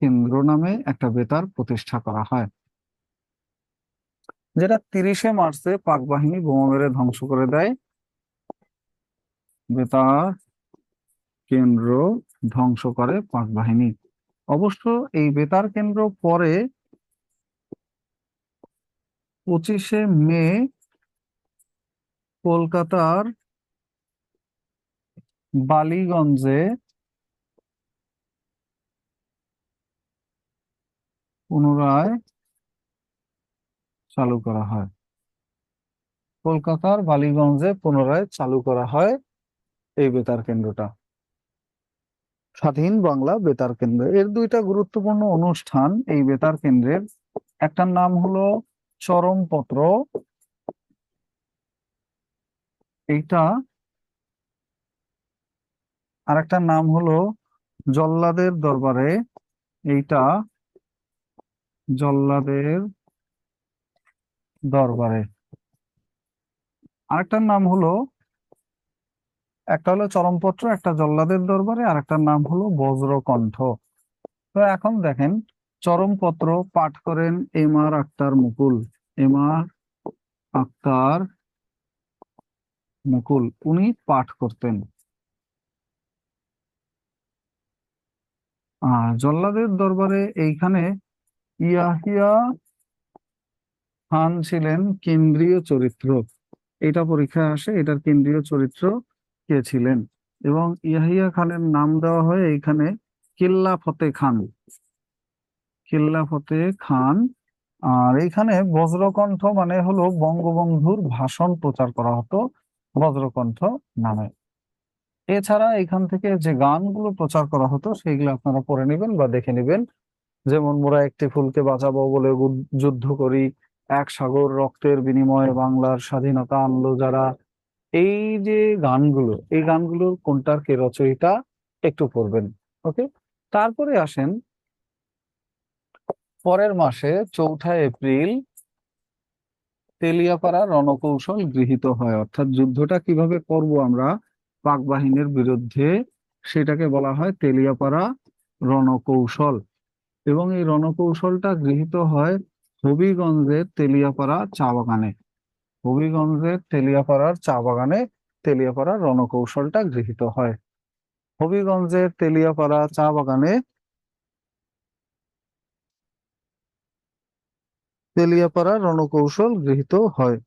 কেন্দ্র নামে একটা বেতার প্রতিষ্ঠা করা হয়, যেটা 30শে মার্চে পাক বাহিনী বোমা মেরে ধ্বংস করে দেয়। বেতার কেন্দ্র ধ্বংস করে পাক বাহিনী। অবশ্য এই বেতার কেন্দ্র পরে 25শে মে কলকাতার বালিগঞ্জে পুনরায় চালু করা হয়। কলকাতার বালিগঞ্জে পুনরায় চালু করা হয় এই বেতার কেন্দ্রটা, স্বাধীন বাংলা বেতার কেন্দ্র। এর দুইটা গুরুত্বপূর্ণ অনুষ্ঠান এই বেতার কেন্দ্রের, একটার নাম হলো চরমপত্র, এইটা, আর একটার নাম হলো জল্লাদের দরবারে, এইটা, জল্লাদের দরবারে। আরেকটার নাম হলো, একটা হলো চরমপত্র, একটা জল্লাদের দরবারে, আর একটার নাম হলো বজ্রকণ্ঠ। তো এখন দেখেন, চরমপত্র পাঠ করেন এম আর আক্তার মুকুল। এম আর আক্তার মুকুল উনি পাঠ করতেন। জল্লাদের দরবারে এইখানে ইয়াহিয়া খান ছিলেন কেন্দ্রীয় চরিত্র। এটা পরীক্ষায় আসে, এটার কেন্দ্রীয় চরিত্র কে ছিলেন, এবং ইয়াহিয়া খানের নাম দেওয়া হয় এইখানে কিল্লা ফতে খান। কিল্লা ফতে খান। আর এইখানে বজ্রকণ্ঠ মানে হলো বঙ্গবন্ধুর ভাষণ প্রচার করা হতো বজ্রকণ্ঠ নামে। এছাড়া এখান থেকে যে গানগুলো প্রচার করা হতো সেগুলো আপনারা পড়ে নেবেন বা দেখে নেবেন। যেমন মোরা একটি ফুলকে বাঁচাবো বলে যুদ্ধ করি, এক সাগর রক্তের বিনিময়ে বাংলার স্বাধীনতা আনলো যারা, এই যে গানগুলো, এই গানগুলোর কোনটার কে রচয়িতা একটু পড়বেন। ওকে, তারপরে আসেন পরের মাসে 4 এপ্রিল তেলিয়াপাড়া রণকৌশল গৃহীত হয়। অর্থাৎ যুদ্ধটা কিভাবে করব আমরা পাক বাহিনীর বিরুদ্ধে, সেটাকে বলা হয় তেলিয়াপাড়া রণকৌশল। এবং এই রণকৌশলটা গৃহীত হয় হবিগঞ্জের তেলিয়াপাড়া চা বাগানে। হবিগঞ্জের তেলিয়াপাড়ার চা বাগানে তেলিয়াপাড়ার রণকৌশলটা গৃহীত হয়। হবিগঞ্জের তেলিয়াপাড়া চা বাগানে তেলিয়াপাড়া রণকৌশল গৃহীত হয়।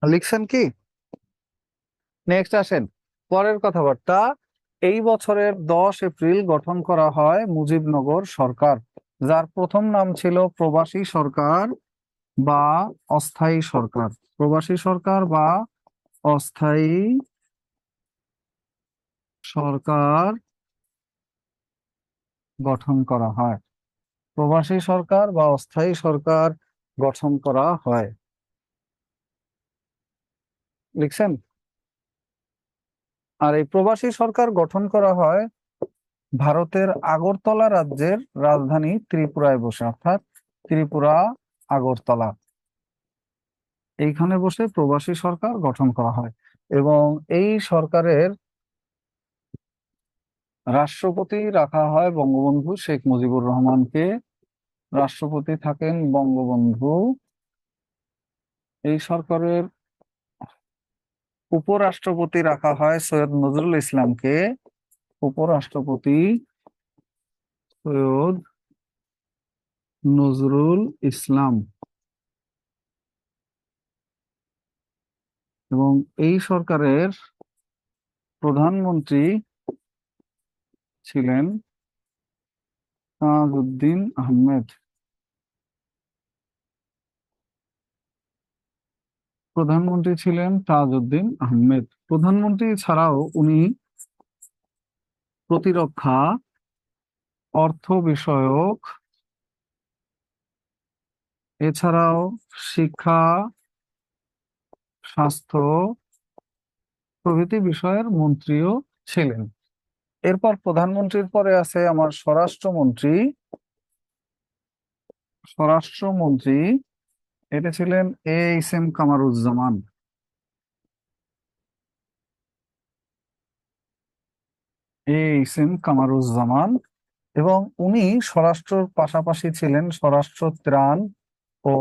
লিখছেন কি? নেক্সট আসেন, পরের কথাবার্তা। এই বছরের 10 এপ্রিল গঠন করা হয় মুজিবনগর সরকার, যার প্রথম নাম ছিল প্রবাসী সরকার বা অস্থায়ী সরকার। প্রবাসী সরকার বা অস্থায়ী সরকার গঠন করা হয়। প্রবাসী সরকার বা অস্থায়ী সরকার গঠন করা হয়। লিখছেন? আর এই প্রবাসী সরকার গঠন করা হয় ভারতের আগরতলা রাজ্যের রাজধানী ত্রিপুরায় বসে, অর্থাৎ ত্রিপুরা আগরতলা, এইখানে বসে প্রবাসী সরকার গঠন করা হয়। এবং এই সরকারের রাষ্ট্রপতি রাখা হয় বঙ্গবন্ধু শেখ মুজিবুর রহমানকে। রাষ্ট্রপতি থাকেন বঙ্গবন্ধু। এই সরকারের উপরাষ্ট্রপতি রাখা হয় সৈয়দ নজরুল ইসলামকে। উপরাষ্ট্রপতি সৈয়দ নজরুল ইসলাম। এবং এই সরকারের প্রধানমন্ত্রী ছিলেন তাজউদ্দিন আহমেদ। প্রধানমন্ত্রী ছিলেন তাজউদ্দিন আহমেদ। প্রধানমন্ত্রী ছাড়াও উনি প্রতিরক্ষা, অর্থ বিষয়ক, এছাড়াও শিক্ষা, স্বাস্থ্য প্রভৃতি বিষয়ের মন্ত্রীও ছিলেন। এরপর প্রধানমন্ত্রীর পরে আছে আমার স্বরাষ্ট্রমন্ত্রী। স্বরাষ্ট্রমন্ত্রী এটা ছিলেন H M Kamaruzzaman. H M Kamaruzzaman. এবং উনি স্বরাষ্ট্রের পাশাপাশি ছিলেন স্বরাষ্ট্র ত্রাণ ও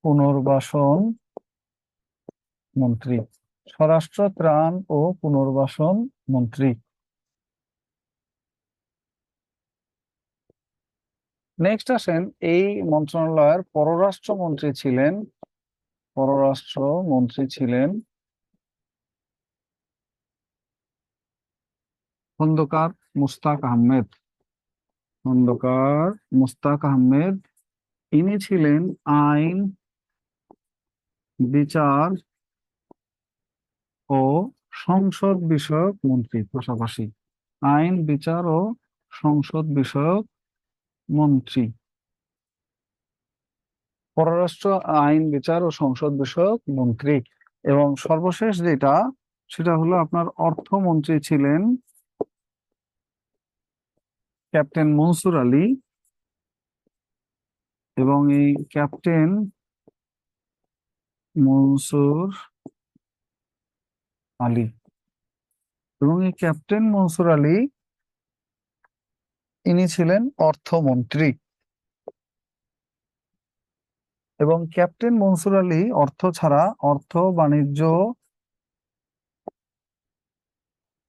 পুনর্বাসন মন্ত্রী। স্বরাষ্ট্র ত্রাণ ও পুনর্বাসন মন্ত্রী। নেক্সট আসেন, এই মন্ত্রণালয়ের পররাষ্ট্র মন্ত্রী ছিলেন খন্দকার মুশতাক আহমেদ। খন্দকার মুশতাক আহমেদ। ইনি ছিলেন আইন, বিচার ও সংসদ বিষয়ক মন্ত্রী। পাশাপাশি আইন, বিচার ও সংসদ বিষয়ক মন্ত্রী। পররাষ্ট্র, আইন, বিচার ও সংসদ বিষয়ক মন্ত্রী। এবং সর্বশেষ যেটা, সেটা হলো আপনার অর্থমন্ত্রী ছিলেন ক্যাপ্টেন মনসুর আলী। এবং এই ক্যাপ্টেন মনসুর আলী ইনি ছিলেন অর্থমন্ত্রী। এবং ক্যাপ্টেন মনসুর আলী অর্থ ছাড়া অর্থ, বাণিজ্য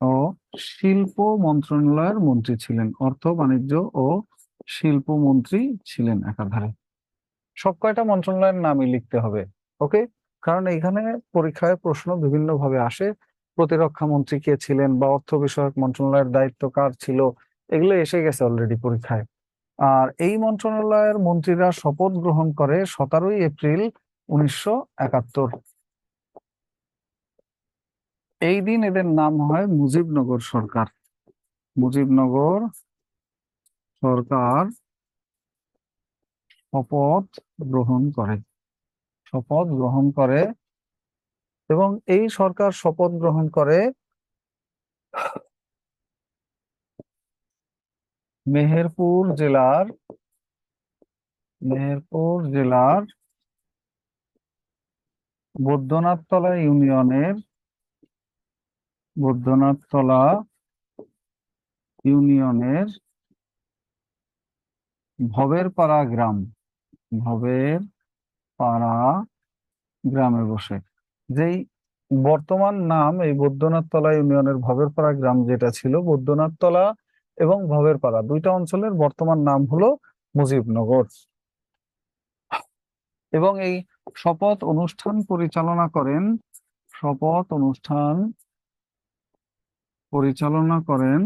ও শিল্প মন্ত্রণালয়ের মন্ত্রী ছিলেন। অর্থ, বাণিজ্য ও শিল্প মন্ত্রী ছিলেন একাধারে। সব কয়টা মন্ত্রণালয়ের নামই লিখতে হবে, ওকে? কারণ এইখানে পরীক্ষায় প্রশ্ন বিভিন্ন ভাবে আসে। প্রতিরক্ষা মন্ত্রী কে ছিলেন বা অর্থ বিষয়ক মন্ত্রণালয়ের দায়িত্ব কার ছিল, এগুলো এসে গেছে অলরেডি পরীক্ষায়। আর এই মন্ত্রণালয়ের মন্ত্রীরা শপথ গ্রহণ করে 17ই এপ্রিল 1971। এই দিন এদের নাম হয় মুজিবনগর সরকার। মুজিবনগর সরকার শপথ গ্রহণ করে। শপথ গ্রহণ করে। এবং এই সরকার শপথ গ্রহণ করে মেহেরপুর জেলার মেহেরপুর জেলার বৈদ্যনাথতলা ইউনিয়নের ভবেরপাড়া পাড়া গ্রামে বসে। যেই বর্তমান নাম এই বৈদ্যনাথতলা ইউনিয়নের ভবেরপাড়া গ্রাম যেটা ছিল, বৈদ্যনাথতলা এবং ভবেরপাড়া দুইটা অঞ্চলের বর্তমান নাম হলো মুজিবনগর। এবং এই শপথ অনুষ্ঠান পরিচালনা করেন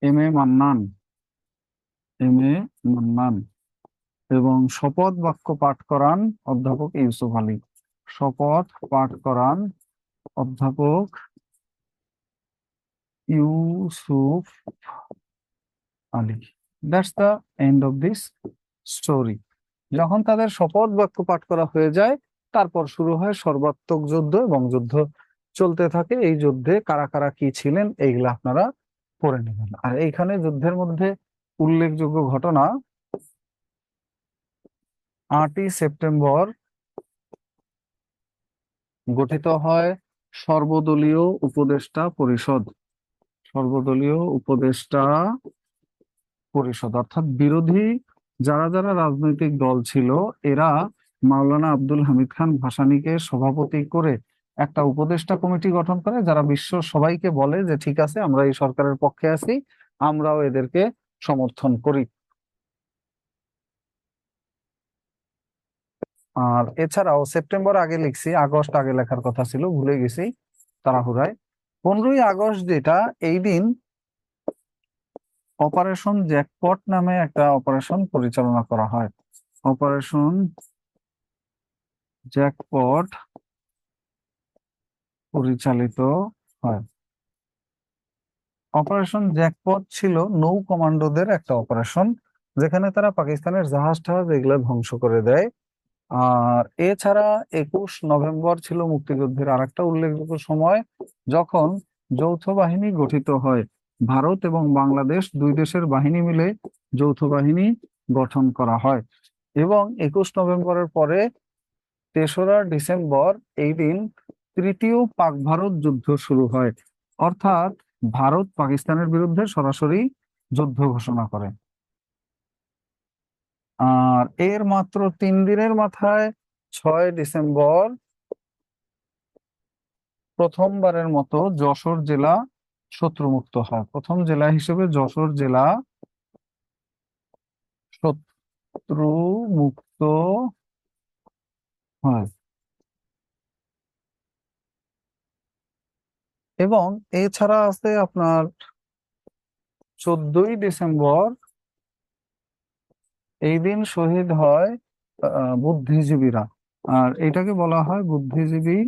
এম এ মান্নান এবং শপথ বাক্য পাঠ করান অধ্যাপক ইউসুফ আলী। শপথ পাঠ করান অধ্যাপক Yusuf Ali. That's the end of this story. যখন তাদের শপথ বাক্য পাঠ করা হয়ে যায়, তারপর শুরু হয় সর্বাত্মক যুদ্ধ, এবং যুদ্ধ চলতে থাকে। এই যুদ্ধে কারা কারা কি ছিলেন এইগুলা আপনারা পড়ে নেবেন। আর এইখানে যুদ্ধের মধ্যে উল্লেখযোগ্য ঘটনা, 8ই সেপ্টেম্বর গঠিত হয় সর্বদলীয় উপদেষ্টা পরিষদ। সর্বদলীয় উপদেষ্টা পরিষদ অর্থাৎ বিরোধী যারা যারা রাজনৈতিক দল ছিল, এরা মাওলানা আব্দুল হামিদ খান ভাসানীকে সভাপতি করে একটা উপদেষ্টা কমিটি গঠন করে, যারা বিশ্ব সবাইকে বলে যে ঠিক আছে, আমরা এই সরকারের পক্ষে আছি, আমরাও এদেরকে সমর্থন করি। আর এছাড়াও সেপ্টেম্বর আগে লিখছি, আগস্ট আগে লেখার কথা ছিল, ভুলে গেছি তাড়াহুড়ায়। 15ই আগস্ট যেটা, এই দিন অপারেশন জ্যাকপট নামে একটা অপারেশন পরিচালনা করা হয়। অপারেশন জ্যাকপট পরিচালিত হয়। অপারেশন জ্যাকপট ছিল নৌ কমান্ডোদের একটা অপারেশন, যেখানে তারা পাকিস্তানের জাহাজ টাহাজ এগুলো ধ্বংস করে দেয়। আর এছাড়া 21 নভেম্বর ছিল মুক্তিযুদ্ধের আরেকটা উল্লেখযোগ্য সময়, যখন যৌথ বাহিনী গঠিত হয়। ভারত এবং বাংলাদেশ দুই দেশের বাহিনী মিলে যৌথ বাহিনী গঠন করা হয়। এবং 21 নভেম্বরের পরে 3রা ডিসেম্বর এই দিন তৃতীয় পাক ভারত যুদ্ধ শুরু হয়। অর্থাৎ ভারত পাকিস্তানের বিরুদ্ধে সরাসরি যুদ্ধ ঘোষণা করে। আর এর মাত্র 3 দিনের মাথায় 6 ডিসেম্বর প্রথমবারের মতো যশোর জেলা শত্রুমুক্ত হয়। প্রথম জেলা হিসেবে যশোর জেলা শত্রুমুক্ত হয়। এবং এছাড়া আছে আপনার 14ই ডিসেম্বর, এই দিন শহীদ হয় বুদ্ধিজীবীরা। আর এটাকে বলা হয় বুদ্ধিজীবী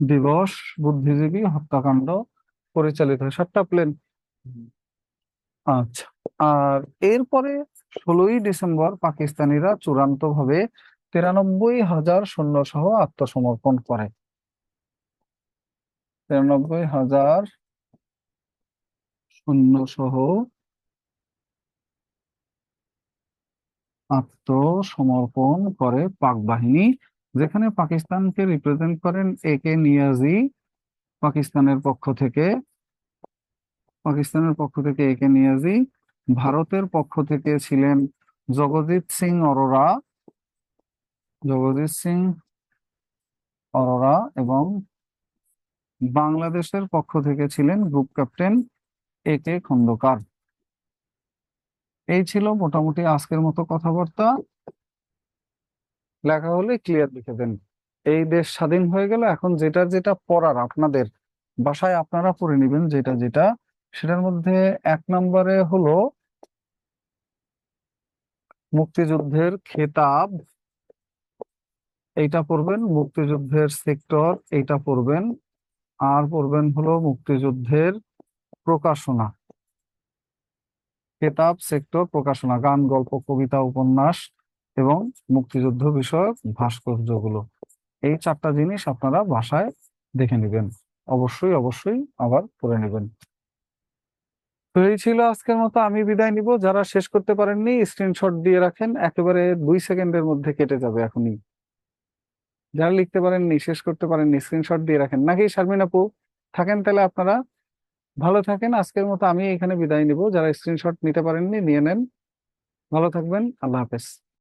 দিবস। বুদ্ধিজীবী হত্যাকাণ্ড পরিচালিত হয়। 7টা প্লেন। আচ্ছা। আর এরপরে 16ই ডিসেম্বর পাকিস্তানিরা চূড়ান্ত ভাবে 93,000 সৈন্য সহ আত্মসমর্পণ করে। 93,000 সৈন্য সহ আত্মসমর্পণ করে পাক বাহিনী, যেখানে পাকিস্তানকে রিপ্রেজেন্ট করেন AK নিয়াজি। পাকিস্তানের পক্ষ থেকে AK নিয়াজি। ভারতের পক্ষ থেকে ছিলেন জগজিৎ সিং অরোরা, এবং বাংলাদেশের পক্ষ থেকে ছিলেন গ্রুপ ক্যাপ্টেন AK খন্দকার। এই ছিল মোটামুটি আজকের মতো কথাবার্তা। লেখা হলে ক্লিয়ার লিখে দেন। এই দেশ স্বাধীন হয়ে গেল, এখন যেটা যেটা পড়ার আপনাদের বাসায় আপনারা পড়ে নেবেন, যেটা যেটা সেটার মধ্যে 1 নম্বরে হলো মুক্তিযুদ্ধের খেতাব, এইটা পড়বেন। মুক্তিযুদ্ধের সেক্টর, এইটা পড়বেন। আর পড়বেন হলো মুক্তিযুদ্ধের প্রকাশনা, খেতাব, সেক্টর, প্রকাশনা, গান, গল্প, কবিতা, উপন্যাস এবং মুক্তিযুদ্ধ বিষয়ক ভাস্কর্যগুলো। এই 4টা জিনিস আপনারা বাসায় দেখে নেবেন। অবশ্যই অবশ্যই আবার পড়ে নেবেন। তো এই ছিল আজকের মতো, আমি বিদায় নিব। যারা শেষ করতে পারেননি স্ক্রিনশট দিয়ে রাখেন, একেবারে 2 সেকেন্ডের মধ্যে কেটে যাবে এখনই। যারা লিখতে পারেননি, শেষ করতে পারেননি, স্ক্রিনশট দিয়ে রাখেন। নাকি শারমিন আপু থাকেন? তাহলে আপনারা ভালো থাকেন। আজকের মতো আমি এখানে বিদায় নিব। যারা স্ক্রিনশট নিতে পারেননি নিয়ে নেন। ভালো থাকবেন। আল্লাহ হাফেজ।